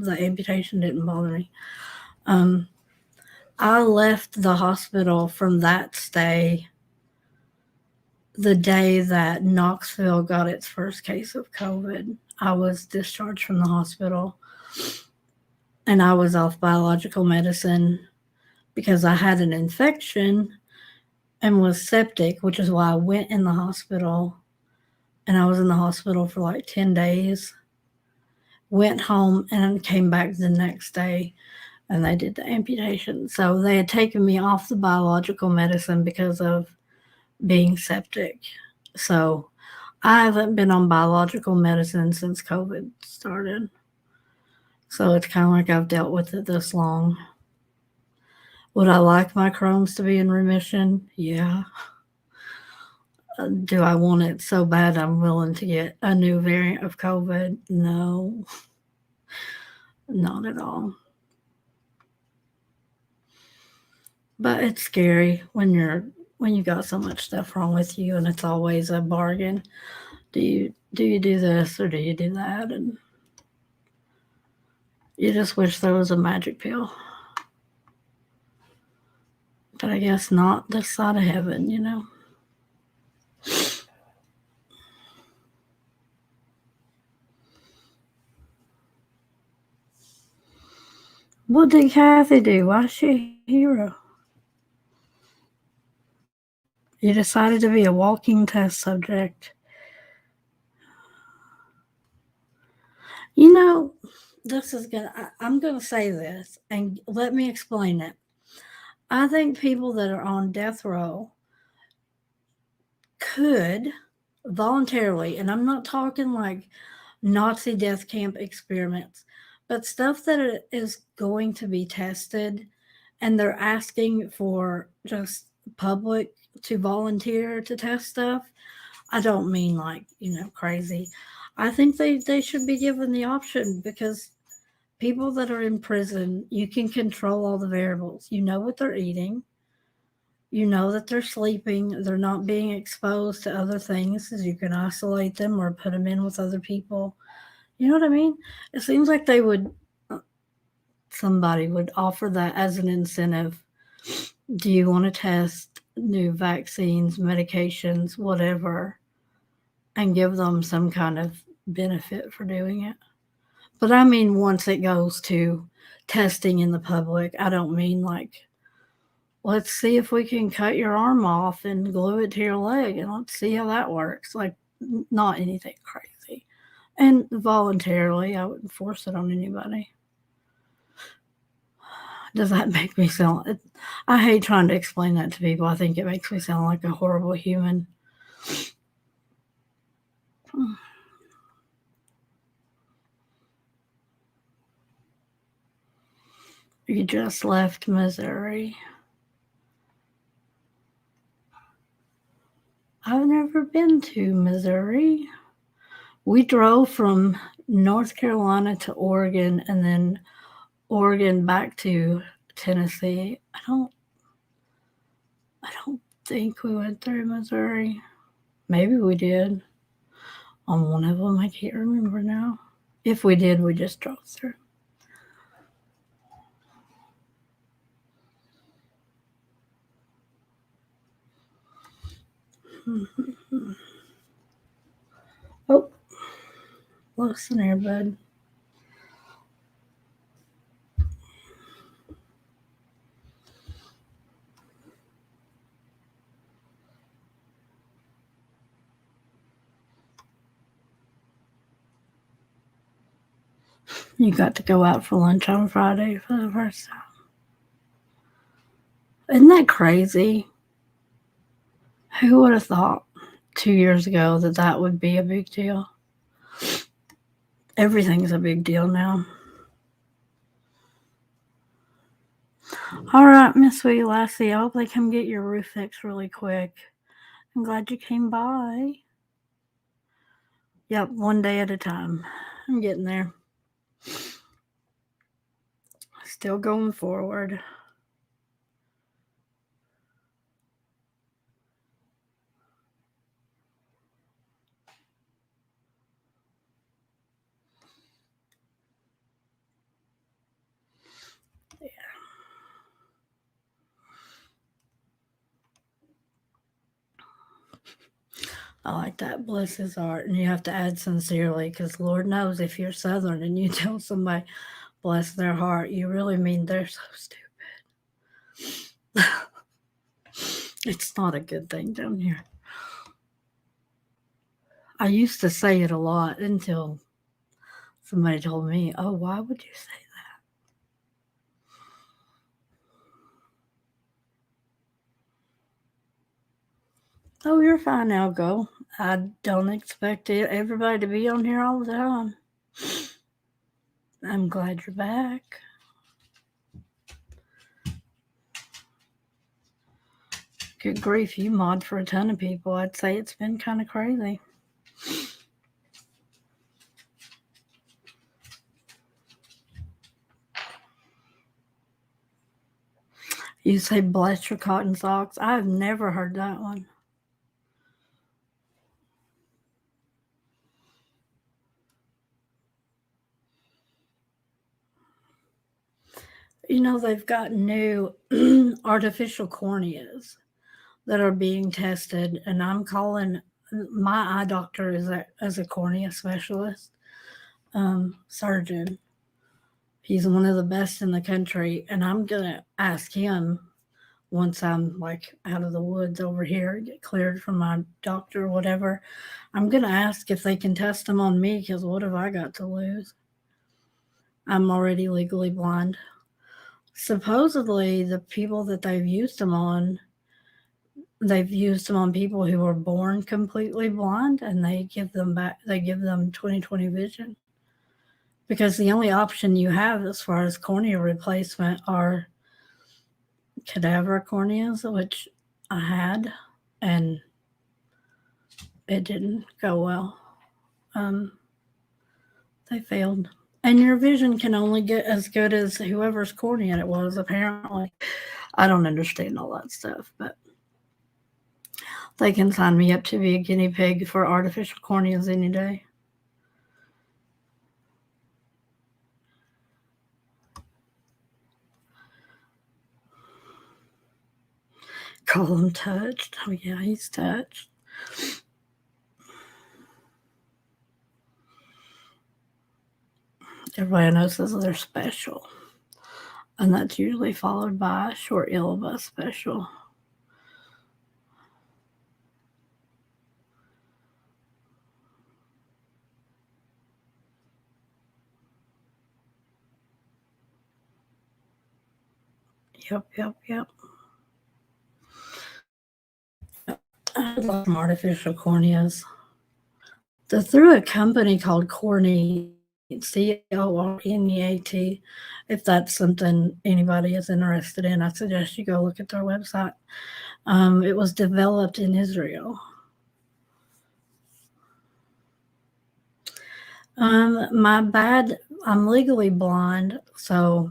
[SPEAKER 1] amputation didn't bother me. Um, I left the hospital from that stay the day that Knoxville got its first case of COVID. I was discharged from the hospital and I was off biological medicine because I had an infection and was septic, which is why I went in the hospital. And I was in the hospital for like 10 days. Went home and came back the next day and they did the amputation. So they had taken me off the biological medicine because of being septic. So I haven't been on biological medicine since COVID started. So it's kind of like I've dealt with it this long. Would I like my Crohn's to be in remission? Yeah. Do I want it so bad I'm willing to get a new variant of COVID? No, not at all. But it's scary when you got so much stuff wrong with you and it's always a bargain. Do you do this or do you do that? And you just wish there was a magic pill. But I guess not this side of heaven. What did Kathy do? Why is she a hero? You decided to be a walking test subject. You know, I'm gonna say this and let me explain it. I think people that are on death row could voluntarily, and I'm not talking like Nazi death camp experiments, but stuff that is going to be tested and they're asking for just public to volunteer to test stuff. I don't mean like, crazy. I think they should be given the option because people that are in prison, you can control all the variables. You know what they're eating. You know that they're sleeping. They're not being exposed to other things, as you can isolate them or put them in with other people. You know what I mean? It seems like somebody would offer that as an incentive. Do you want to test new vaccines, medications, whatever, and give them some kind of benefit for doing it? But I mean, once it goes to testing in the public, I don't mean like, let's see if we can cut your arm off and glue it to your leg and let's see how that works. Like, not anything crazy. And voluntarily, I wouldn't force it on anybody. Does that make me sound? I hate trying to explain that to people. I think it makes me sound like a horrible human. You just left Missouri. I've never been to Missouri. We drove from North Carolina to Oregon and then Oregon back to Tennessee. I don't think we went through Missouri. Maybe we did. On one of them, I can't remember now. If we did, we just drove through. Oh, listen there, bud. You got to go out for lunch on Friday for the first time. Isn't that crazy? Who would have thought 2 years ago that that would be a big deal? Everything's a big deal now. All right, Miss Sweet Lassie, I hope they come get your roof fixed really quick. I'm glad you came by. Yep, one day at a time. I'm getting there. Still going forward. Yeah. I like that. Bless his heart. And you have to add sincerely because Lord knows if you're Southern and you tell somebody, bless their heart, you really mean they're so stupid. It's not a good thing down here. I used to say it a lot until somebody told me, oh, why would you say that? Oh, you're fine now, go. I don't expect everybody to be on here all the time. I'm glad you're back. Good grief, you mod for a ton of people. I'd say it's been kind of crazy. You say bless your cotton socks. I've never heard that one. You know, they've got new artificial corneas that are being tested, and I'm calling my eye doctor as a cornea specialist surgeon. He's one of the best in the country, and I'm gonna ask him once I'm like out of the woods over here, get cleared from my doctor or whatever. I'm gonna ask if they can test them on me because what have I got to lose? I'm already legally blind. Supposedly, the people that they've used them on people who were born completely blind, and they give them 20/20 vision. Because the only option you have as far as cornea replacement are cadaver corneas, which I had, and it didn't go well. They failed. And your vision can only get as good as whoever's cornea it was, apparently. I don't understand all that stuff, but they can sign me up to be a guinea pig for artificial corneas any day. Call him touched. Oh, yeah, he's touched. Everybody knows that they're special. And that's usually followed by a short yellow bus special. Yep. I had some artificial corneas. They're through a company called Corneat, Corneat. If that's something anybody is interested in, I suggest you go look at their website. It was developed in Israel. My bad, I'm legally blind, so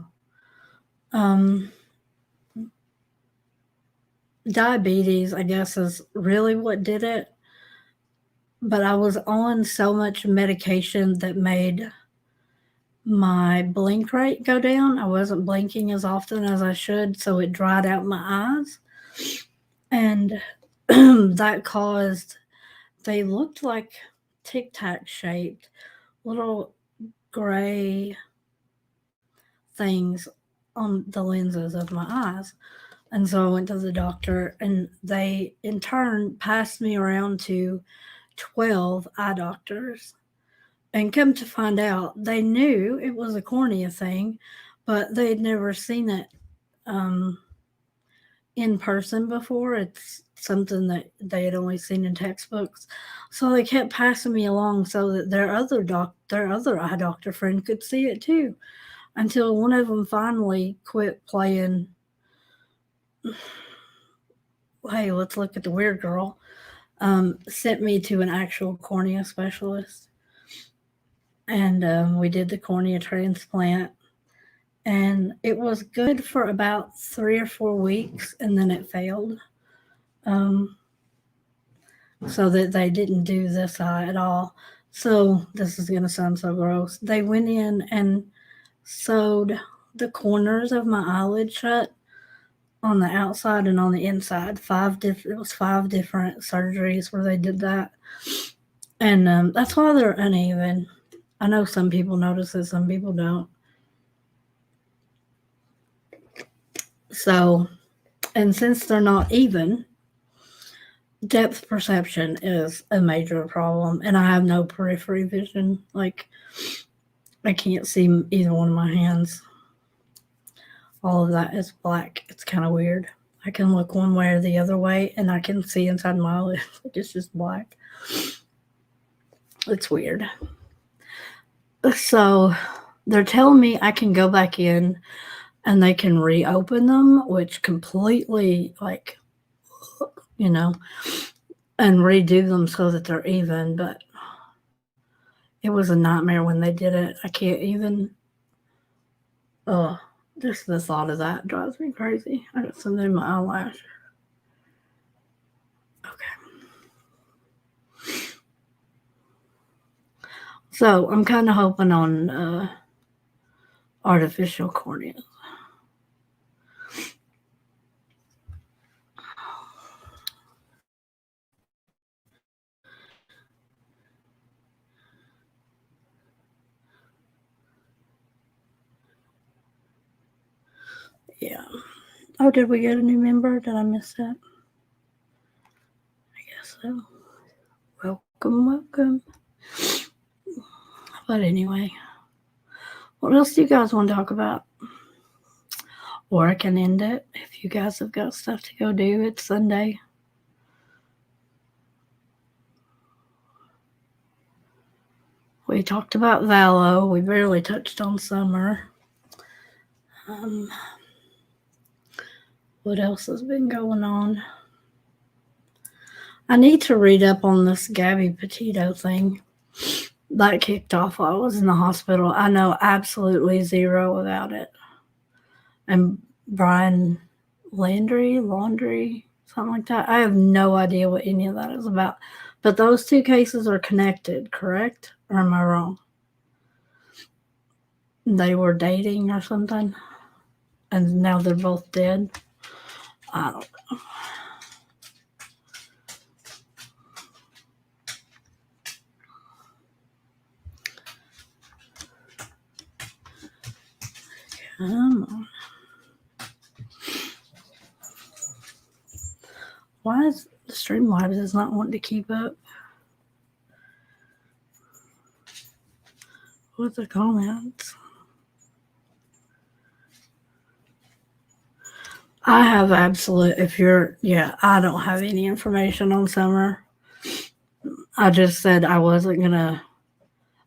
[SPEAKER 1] diabetes, I guess, is really what did it. But I was on so much medication that made my blink rate go down. I wasn't blinking as often as I should, so it dried out my eyes. And that caused, they looked like Tic Tac shaped little gray things on the lenses of my eyes. And so I went to the doctor, and they in turn passed me around to 12 eye doctors. And come to find out, they knew it was a cornea thing, but they'd never seen it in person before. It's something that they had only seen in textbooks. So they kept passing me along so that their other eye doctor friend could see it too, until one of them finally quit playing, hey, let's look at the weird girl, sent me to an actual cornea specialist. And we did the cornea transplant. And it was good for about 3 or 4 weeks, and then it failed. So that they didn't do this eye at all. So this is going to sound so gross. They went in and sewed the corners of my eyelid shut on the outside and on the inside. It was 5 different surgeries where they did that. And that's why they're uneven. I know some people notice it, some people don't. So, and since they're not even, depth perception is a major problem, and I have no periphery vision. Like, I can't see either one of my hands. All of that is black. It's kind of weird. I can look one way or the other way, and I can see inside my eyelid. It's just black. It's weird. So they're telling me I can go back in and they can reopen them, which completely, like, and redo them so that they're even. But it was a nightmare when they did it. I can't even. Just the thought of that drives me crazy. I got something in my eyelash. Okay. So I'm kind of hoping on artificial corneas. Yeah. Oh, did we get a new member? Did I miss that? I guess so. Welcome. But anyway, what else do you guys want to talk about? Or I can end it if you guys have got stuff to go do. It's Sunday. We talked about Valo. We barely touched on summer. What else has been going on? I need to read up on this Gabby Petito thing. That kicked off while I was in the hospital. I know absolutely zero about it. And Brian Laundry, something like that. I have no idea what any of that is about. But those two cases are connected, correct? Or am I wrong? They were dating or something, and now they're both dead. I don't know. Come on. Why is the Streamlabs is not wanting to keep up with the comments? I have absolute, I don't have any information on Summer. I just said I wasn't gonna,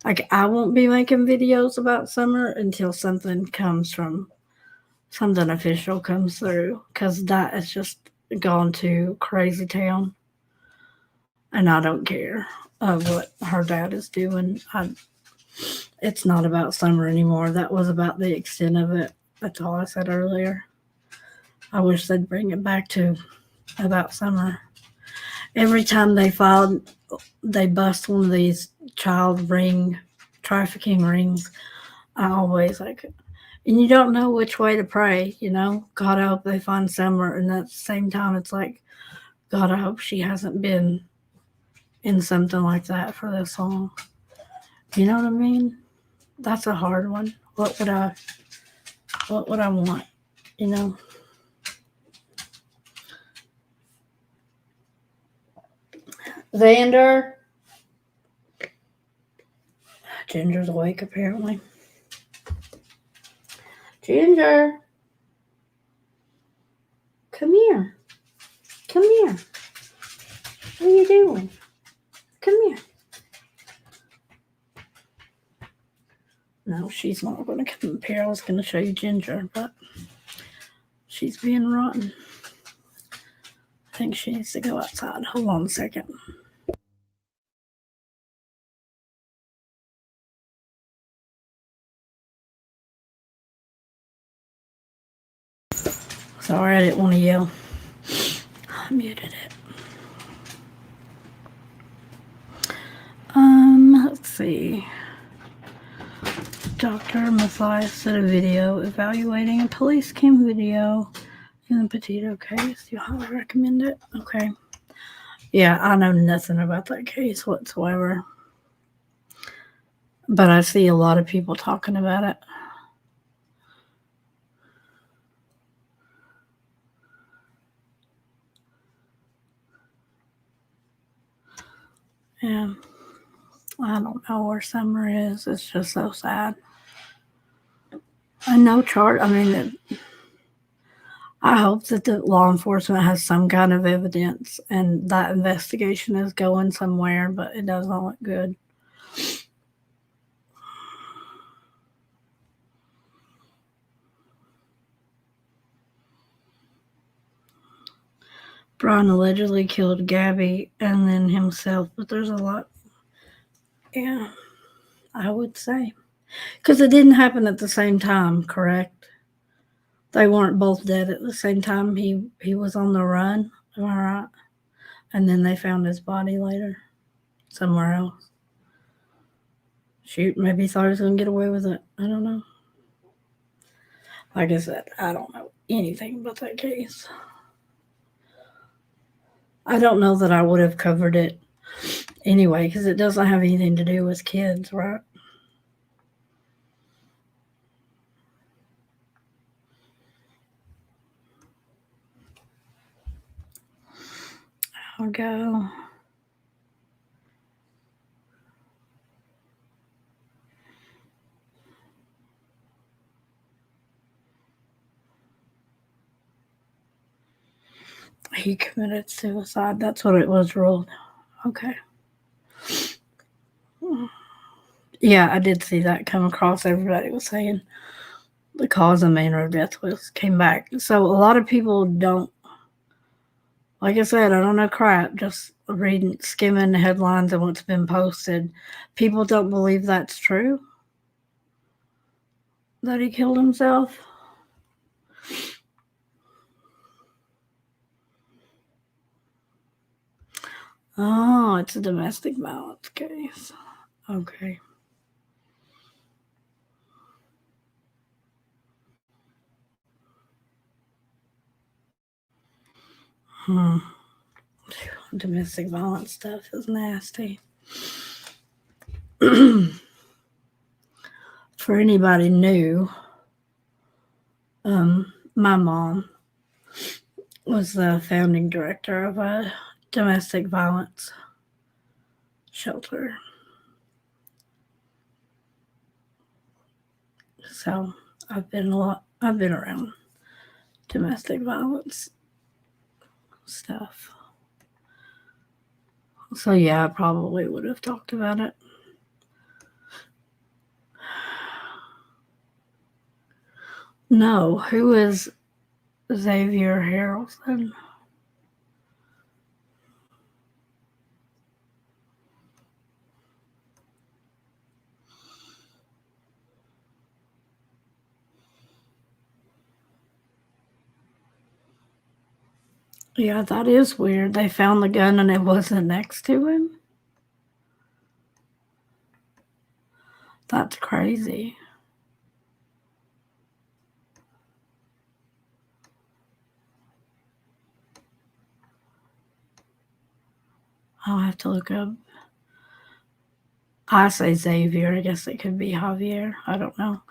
[SPEAKER 1] like, I won't be making videos about Summer until something official comes through, because that has just gone to crazy town, and I don't care what her dad is doing. It's not about Summer anymore. That was about the extent of it. That's all I said earlier. I wish they'd bring it back to about Summer. Every time they bust one of these child trafficking rings, I always like, and you don't know which way to pray, God, I hope they find Summer. And at the same time, it's like, God, I hope she hasn't been in something like that for this long. You know what I mean? That's a hard one. What would I want? You know? Xander? Ginger's awake apparently. Ginger, come here. Come here. What are you doing? Come here. No, she's not going to come up here. I was going to show you Ginger, but she's being rotten. I think she needs to go outside. Hold on a second. Sorry, I didn't want to yell. I muted it. Let's see. Dr. Matthias did a video evaluating a police cam video in the Petito case. You highly recommend it? Okay. Yeah, I know nothing about that case whatsoever. But I see a lot of people talking about it. Yeah. I don't know where Summer is. It's just so sad. And no charge. I mean, I hope that the law enforcement has some kind of evidence and that investigation is going somewhere, but it doesn't look good. Brian allegedly killed Gabby and then himself, but there's a lot. Yeah, I would say. Because it didn't happen at the same time, correct? They weren't both dead at the same time. He was on the run, am I right? And then they found his body later somewhere else. Shoot, maybe he thought he was going to get away with it. I don't know. Like I said, I don't know anything about that case. I don't know that I would have covered it anyway, because it doesn't have anything to do with kids, right? I'll go. He committed suicide. That's what it was ruled. Okay. Yeah, I did see that come across. Everybody was saying the cause and manner of death came back. So a lot of people don't. Like I said, I don't know crap. Just reading, skimming the headlines and what's been posted. People don't believe that's true. That he killed himself. Oh, it's a domestic violence case. Okay. Domestic violence stuff is nasty. For anybody new, my mom was the founding director of a domestic violence shelter. So I've been around domestic violence stuff. So yeah, I probably would have talked about it. No, who is Xavier Harrelson? Yeah, that is weird. They found the gun and it wasn't next to him. That's crazy. I'll have to look up. I say Xavier. I guess it could be Javier. I don't know.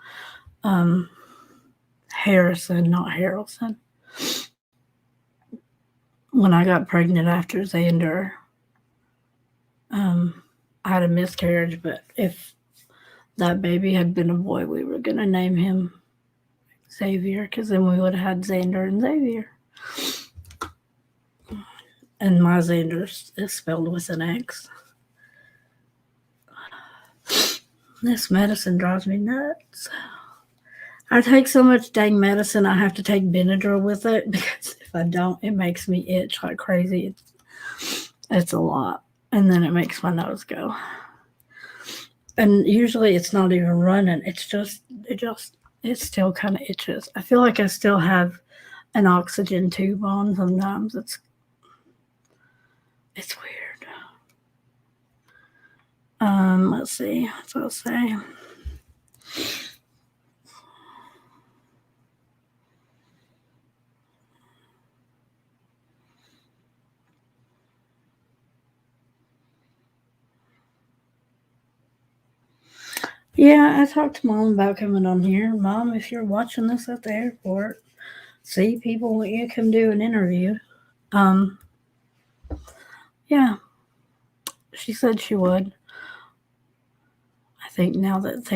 [SPEAKER 1] Harrison, not Harrelson. When I got pregnant after Xander, I had a miscarriage, but if that baby had been a boy, we were going to name him Xavier, because then we would have had Xander and Xavier. And my Xander is spelled with an X. This medicine drives me nuts. I take so much dang medicine, I have to take Benadryl with it, because if I don't, it makes me itch like crazy. It's a lot. And then it makes my nose go. And usually it's not even running. It still kind of itches. I feel like I still have an oxygen tube on sometimes. It's weird. Let's see. What's I'll say? Yeah, I talked to Mom about coming on here. Mom, if you're watching this at the airport, see, people want you to come do an interview. Yeah, she said she would. I think now that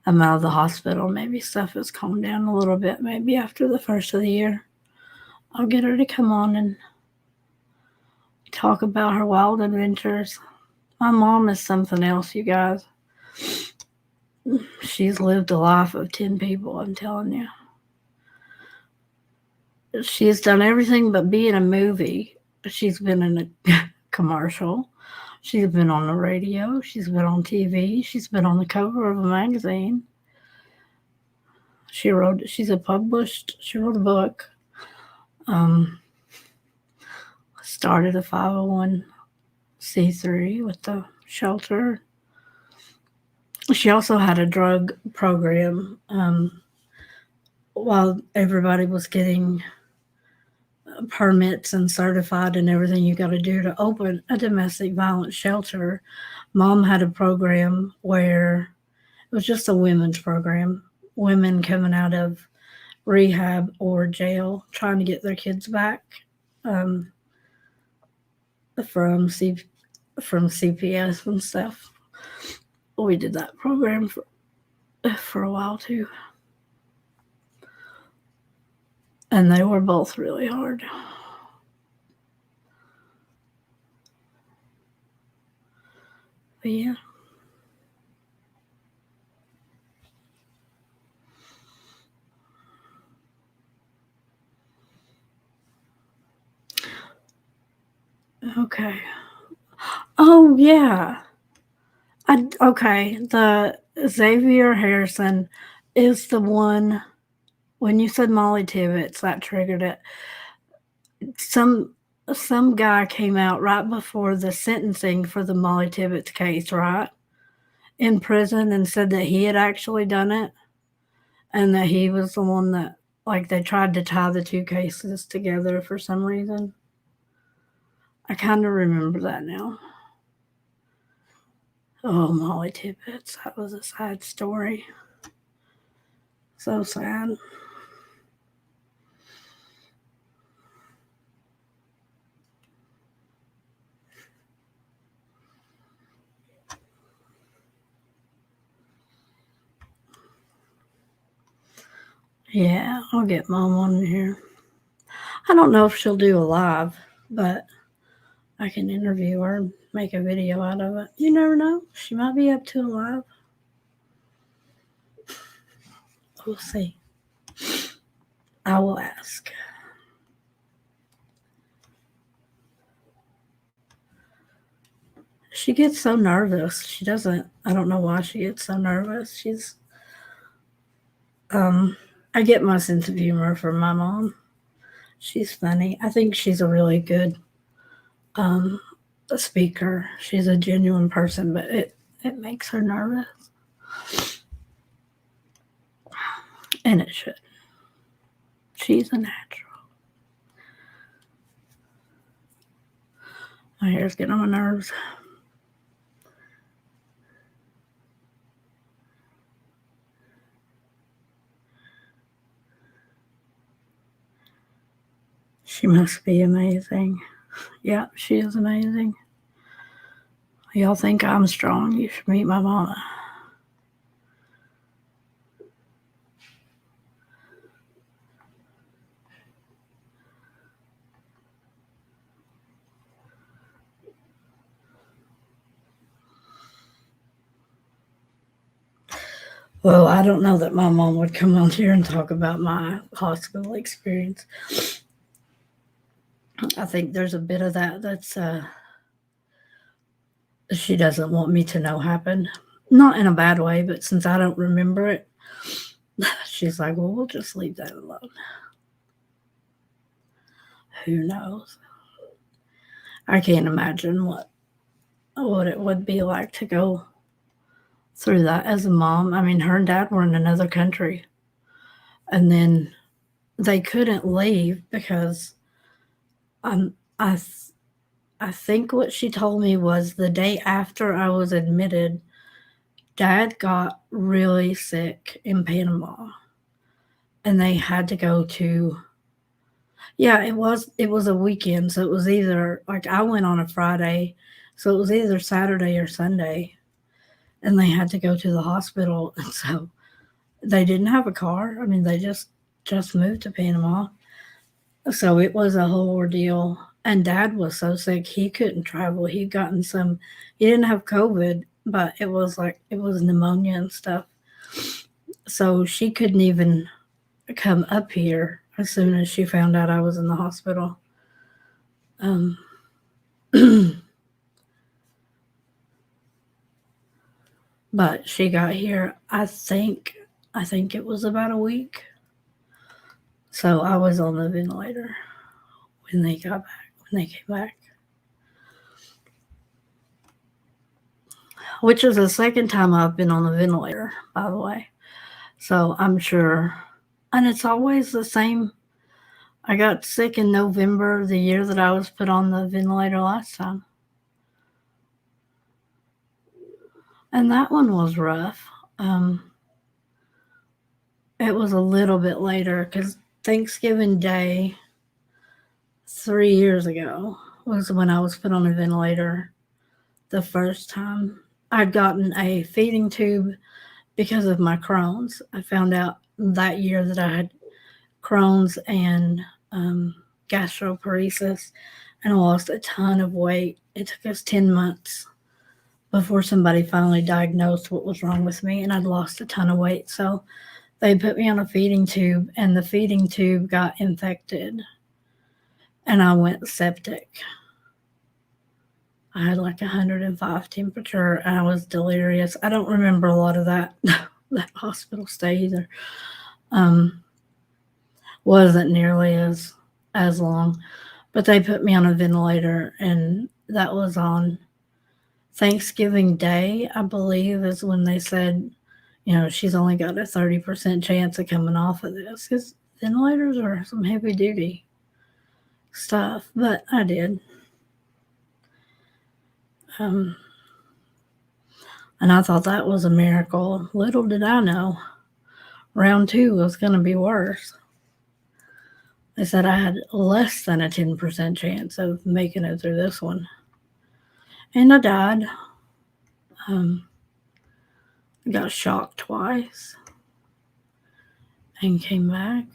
[SPEAKER 1] I'm out of the hospital, maybe stuff has calmed down a little bit. Maybe after the first of the year, I'll get her to come on and talk about her wild adventures. My mom is something else, you guys. She's lived a life of 10 people, I'm telling you. She's done everything but be in a movie. She's been in a commercial. She's been on the radio. She's been on TV. She's been on the cover of a magazine. She wrote a book. Started a 501c3 with the shelter. She also had a drug program while everybody was getting permits and certified and everything you got to do to open a domestic violence shelter. Mom had a program where it was just a women's program. Women coming out of rehab or jail trying to get their kids back from CPS and stuff. We did that program for a while too. And they were both really hard. But yeah. Okay. Oh yeah. Okay. The Xavier Harrison is the one. When you said Molly Tibbetts, that triggered it. Some guy came out right before the sentencing for the Molly Tibbetts case, right? In prison, and said that he had actually done it, and that he was the one that, like, they tried to tie the two cases together for some reason. I kind of remember that now. Oh, Molly Tibbetts, that was a sad story. So sad. Yeah, I'll get Mom on here. I don't know if she'll do a live, but I can interview her and make a video out of it. You never know. She might be up to a live. We'll see. I will ask. She gets so nervous. She doesn't. I don't know why she gets so nervous. Um, I get my sense of humor from my mom. She's funny. I think she's a really good um, speaker. She's a genuine person, but it makes her nervous, and it should. She's a natural. My hair's getting on my nerves. She must be amazing. Yeah, she is amazing. Y'all think I'm strong? You should meet my mama. Well, I don't know that my mom would come on here and talk about my hospital experience. I think there's a bit of that's she doesn't want me to know happened. Not in a bad way, but since I don't remember it, she's like, well, we'll just leave that alone. Who knows? I can't imagine what it would be like to go through that as a mom. I mean, her and dad were in another country, and then they couldn't leave because um, I I think what she told me was the day after I was admitted, Dad got really sick in Panama, and they had to go to. Yeah, it was a weekend, so it was either like I went on a Friday, so it was either Saturday or Sunday, and they had to go to the hospital, and so they didn't have a car. I mean, they just moved to Panama, so it was a whole ordeal. And Dad was so sick he couldn't travel. He'd gotten some. He didn't have COVID, but it was pneumonia and stuff. So she couldn't even come up here as soon as she found out I was in the hospital. Um, but she got here. I think it was about a week. So I was on the ventilator when they got back. When they came back, which is the second time I've been on the ventilator, by the way. So I'm sure, and it's always the same. I got sick in November, the year that I was put on the ventilator last time. And that one was rough. Um, it was a little bit later because Thanksgiving Day 3 years ago was when I was put on a ventilator the first time. I'd gotten a feeding tube because of my Crohn's. I found out that year that I had Crohn's and gastroparesis, and I lost a ton of weight. It took us 10 months before somebody finally diagnosed what was wrong with me, and I'd lost a ton of weight. So they put me on a feeding tube, and the feeding tube got infected, and I went septic. I had like 105 temperature, and I was delirious. I don't remember a lot of that that hospital stay either. Um, wasn't nearly as long, but they put me on a ventilator, and that was on Thanksgiving Day, I believe, is when they said, she's only got a 30% chance of coming off of this because ventilators are some heavy duty stuff, but I did. Um, and I thought that was a miracle. Little did I know, round two was going to be worse. They said I had less than a 10% chance of making it through this one. And I died. I got shocked twice. and came back.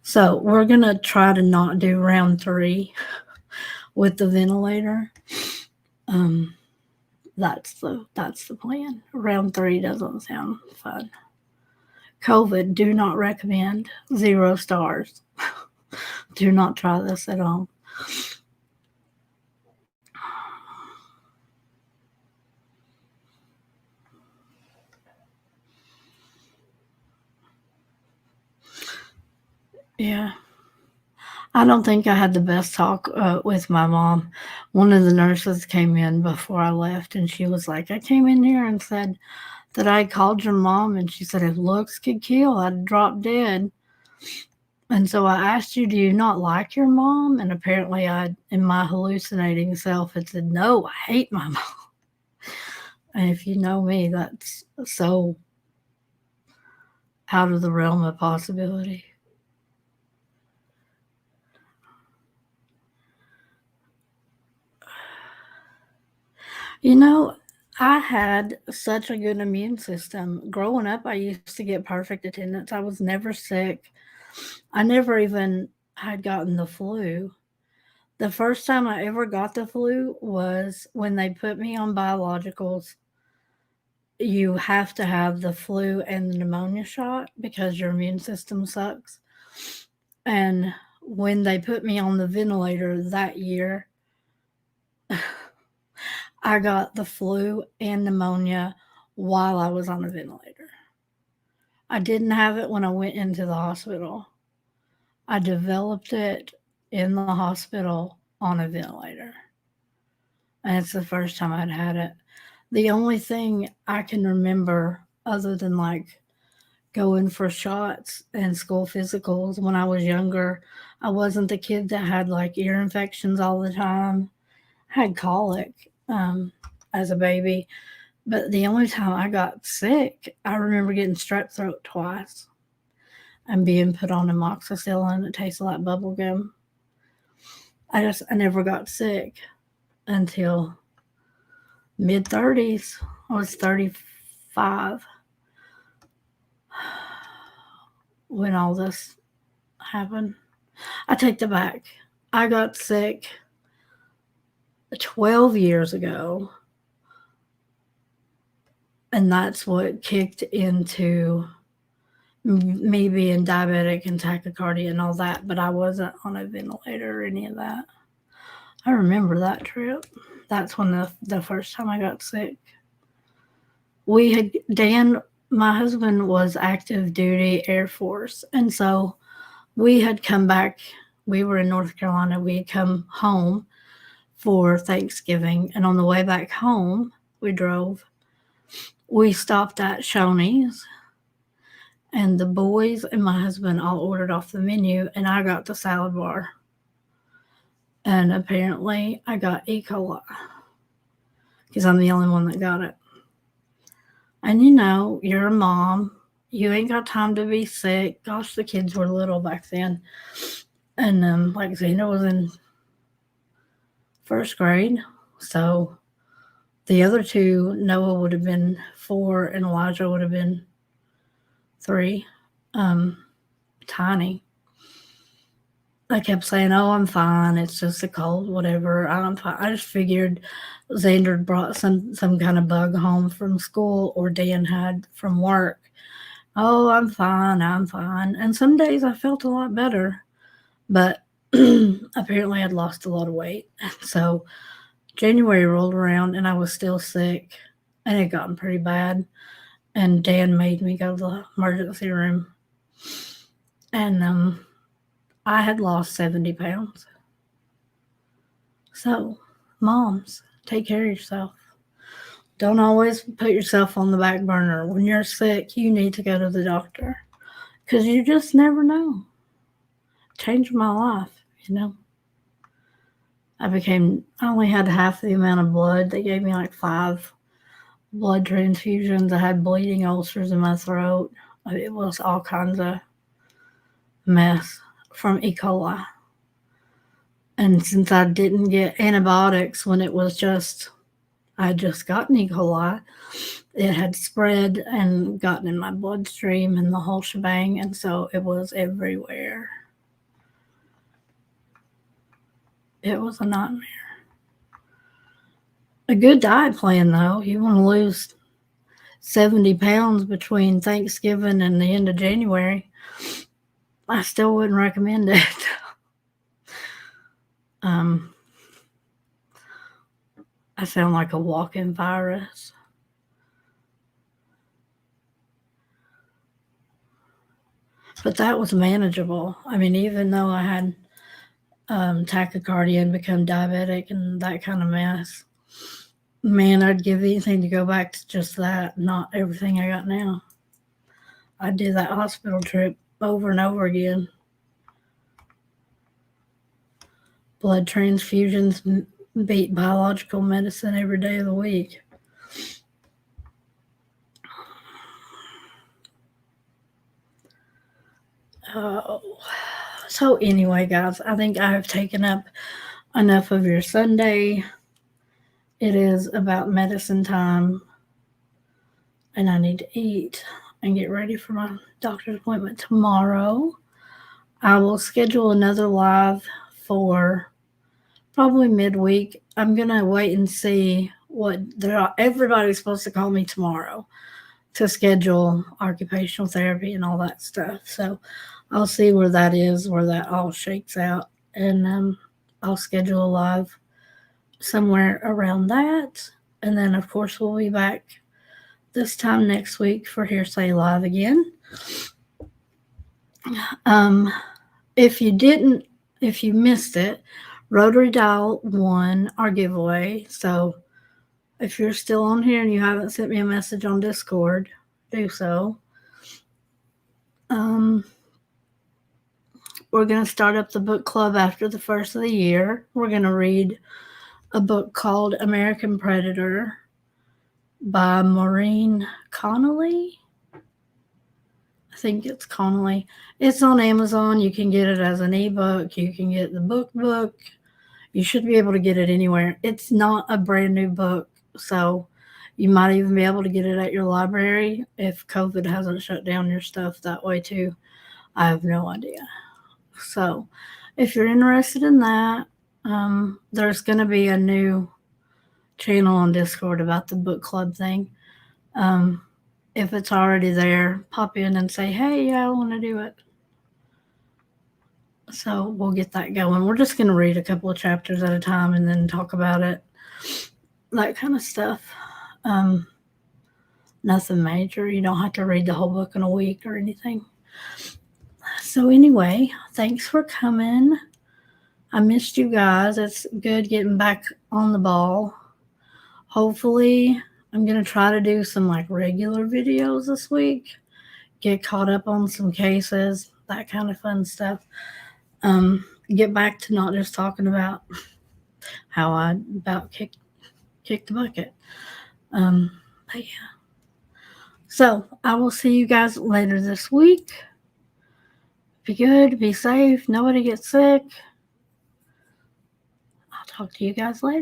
[SPEAKER 1] So we're gonna try to not do round 3 with the ventilator. Um, that's the plan. Round 3 doesn't sound fun. COVID, do not recommend. 0 stars. Do not try this at all. Yeah. I don't think I had the best talk with my mom. One of the nurses came in before I left, and she was like, I came in here and said that I called your mom, and she said, if looks could kill, I'd drop dead. And so I asked you, do you not like your mom? And apparently, in my hallucinating self, had said, no, I hate my mom. And if you know me, that's so out of the realm of possibility. You know, I had such a good immune system. Growing up, I used to get perfect attendance. I was never sick. I never even had gotten the flu. The first time I ever got the flu was when they put me on biologicals. You have to have the flu and the pneumonia shot because your immune system sucks. And when they put me on the ventilator that year, I got the flu and pneumonia while I was on a ventilator. I didn't have it when I went into the hospital. I developed it in the hospital on a ventilator. And it's the first time I'd had it. The only thing I can remember, other than like going for shots and school physicals when I was younger, I wasn't the kid that had like ear infections all the time. I had colic as a baby. But the only time I got sick, I remember getting strep throat twice and being put on amoxicillin. It tasted like bubble gum. I never got sick until mid 30s. I was 35 when all this happened. I take that back. I got sick 12 years ago, and that's what kicked into me being diabetic and tachycardia and all that, but I wasn't on a ventilator or any of that. I remember that trip. That's when the first time I got sick. Dan, my husband was active duty Air Force, and so we had come back. We were in North Carolina. We had come home for Thanksgiving, and on the way back home, we drove. We stopped at Shoney's, and the boys and my husband all ordered off the menu, and I got the salad bar. And apparently, I got E. coli because I'm the only one that got it. And you're a mom. You ain't got time to be sick. Gosh, the kids were little back then. And like Xena was in first grade. So the other two, Noah would have been 4 and Elijah would have been 3. Tiny. I kept saying, oh, I'm fine. It's just a cold, whatever. I'm fine. I just figured Xander brought some kind of bug home from school or Dan had from work. Oh, I'm fine. I'm fine. And some days I felt a lot better, but apparently I'd lost a lot of weight. So January rolled around and I was still sick and it had gotten pretty bad. And Dan made me go to the emergency room. And I had lost 70 pounds. So, moms, take care of yourself. Don't always put yourself on the back burner. When you're sick, you need to go to the doctor because you just never know. Changed my life. I only had half the amount of blood. They gave me like 5 blood transfusions. I had bleeding ulcers in my throat. It was all kinds of mess from E. coli. And since I didn't get antibiotics when it was just I had just gotten E. coli. It had spread and gotten in my bloodstream and the whole shebang, and so it was everywhere. It was a nightmare. A good diet plan, though. You want to lose 70 pounds between Thanksgiving and the end of January. I still wouldn't recommend it. I sound like a walking virus. But that was manageable. I mean, even though I had tachycardia and become diabetic and that kind of mess, man, I'd give anything to go back to just that, not everything I got now. I'd do that hospital trip over and over again. Blood transfusions beat biological medicine every day of the week. Oh. So anyway, guys, I think I have taken up enough of your Sunday. It is about medicine time, and I need to eat and get ready for my doctor's appointment tomorrow. I will schedule another live for probably midweek. I'm gonna wait and see what everybody's supposed to call me tomorrow to schedule occupational therapy and all that stuff. So I'll see where that is, where that all shakes out, and I'll schedule a live somewhere around that. And then, of course, we'll be back this time next week for Hearsay Live again. If you missed it, Rotary Dial won our giveaway. So if you're still on here and you haven't sent me a message on Discord, do so. We're going to start up the book club after the first of the year. We're going to read a book called American Predator by Maureen Connolly. I think it's Connolly. It's on Amazon. You can get it as an ebook. You can get the book. You should be able to get it anywhere. It's not a brand new book, so you might even be able to get it at your library if COVID hasn't shut down your stuff that way too. I have no idea. So if you're interested in that, there's going to be a new channel on Discord about the book club thing. If it's already there, pop in and say, hey, yeah, I want to do it. So we'll get that going. We're just going to read a couple of chapters at a time and then talk about it. That kind of stuff. Nothing major. You don't have to read the whole book in a week or anything. So anyway, thanks for coming. I missed you guys. It's good getting back on the ball. Hopefully, I'm going to try to do some like regular videos this week. Get caught up on some cases, that kind of fun stuff. Get back to not just talking about how I about kicked the bucket. But yeah. So I will see you guys later this week. Be good, be safe, nobody gets sick. I'll talk to you guys later.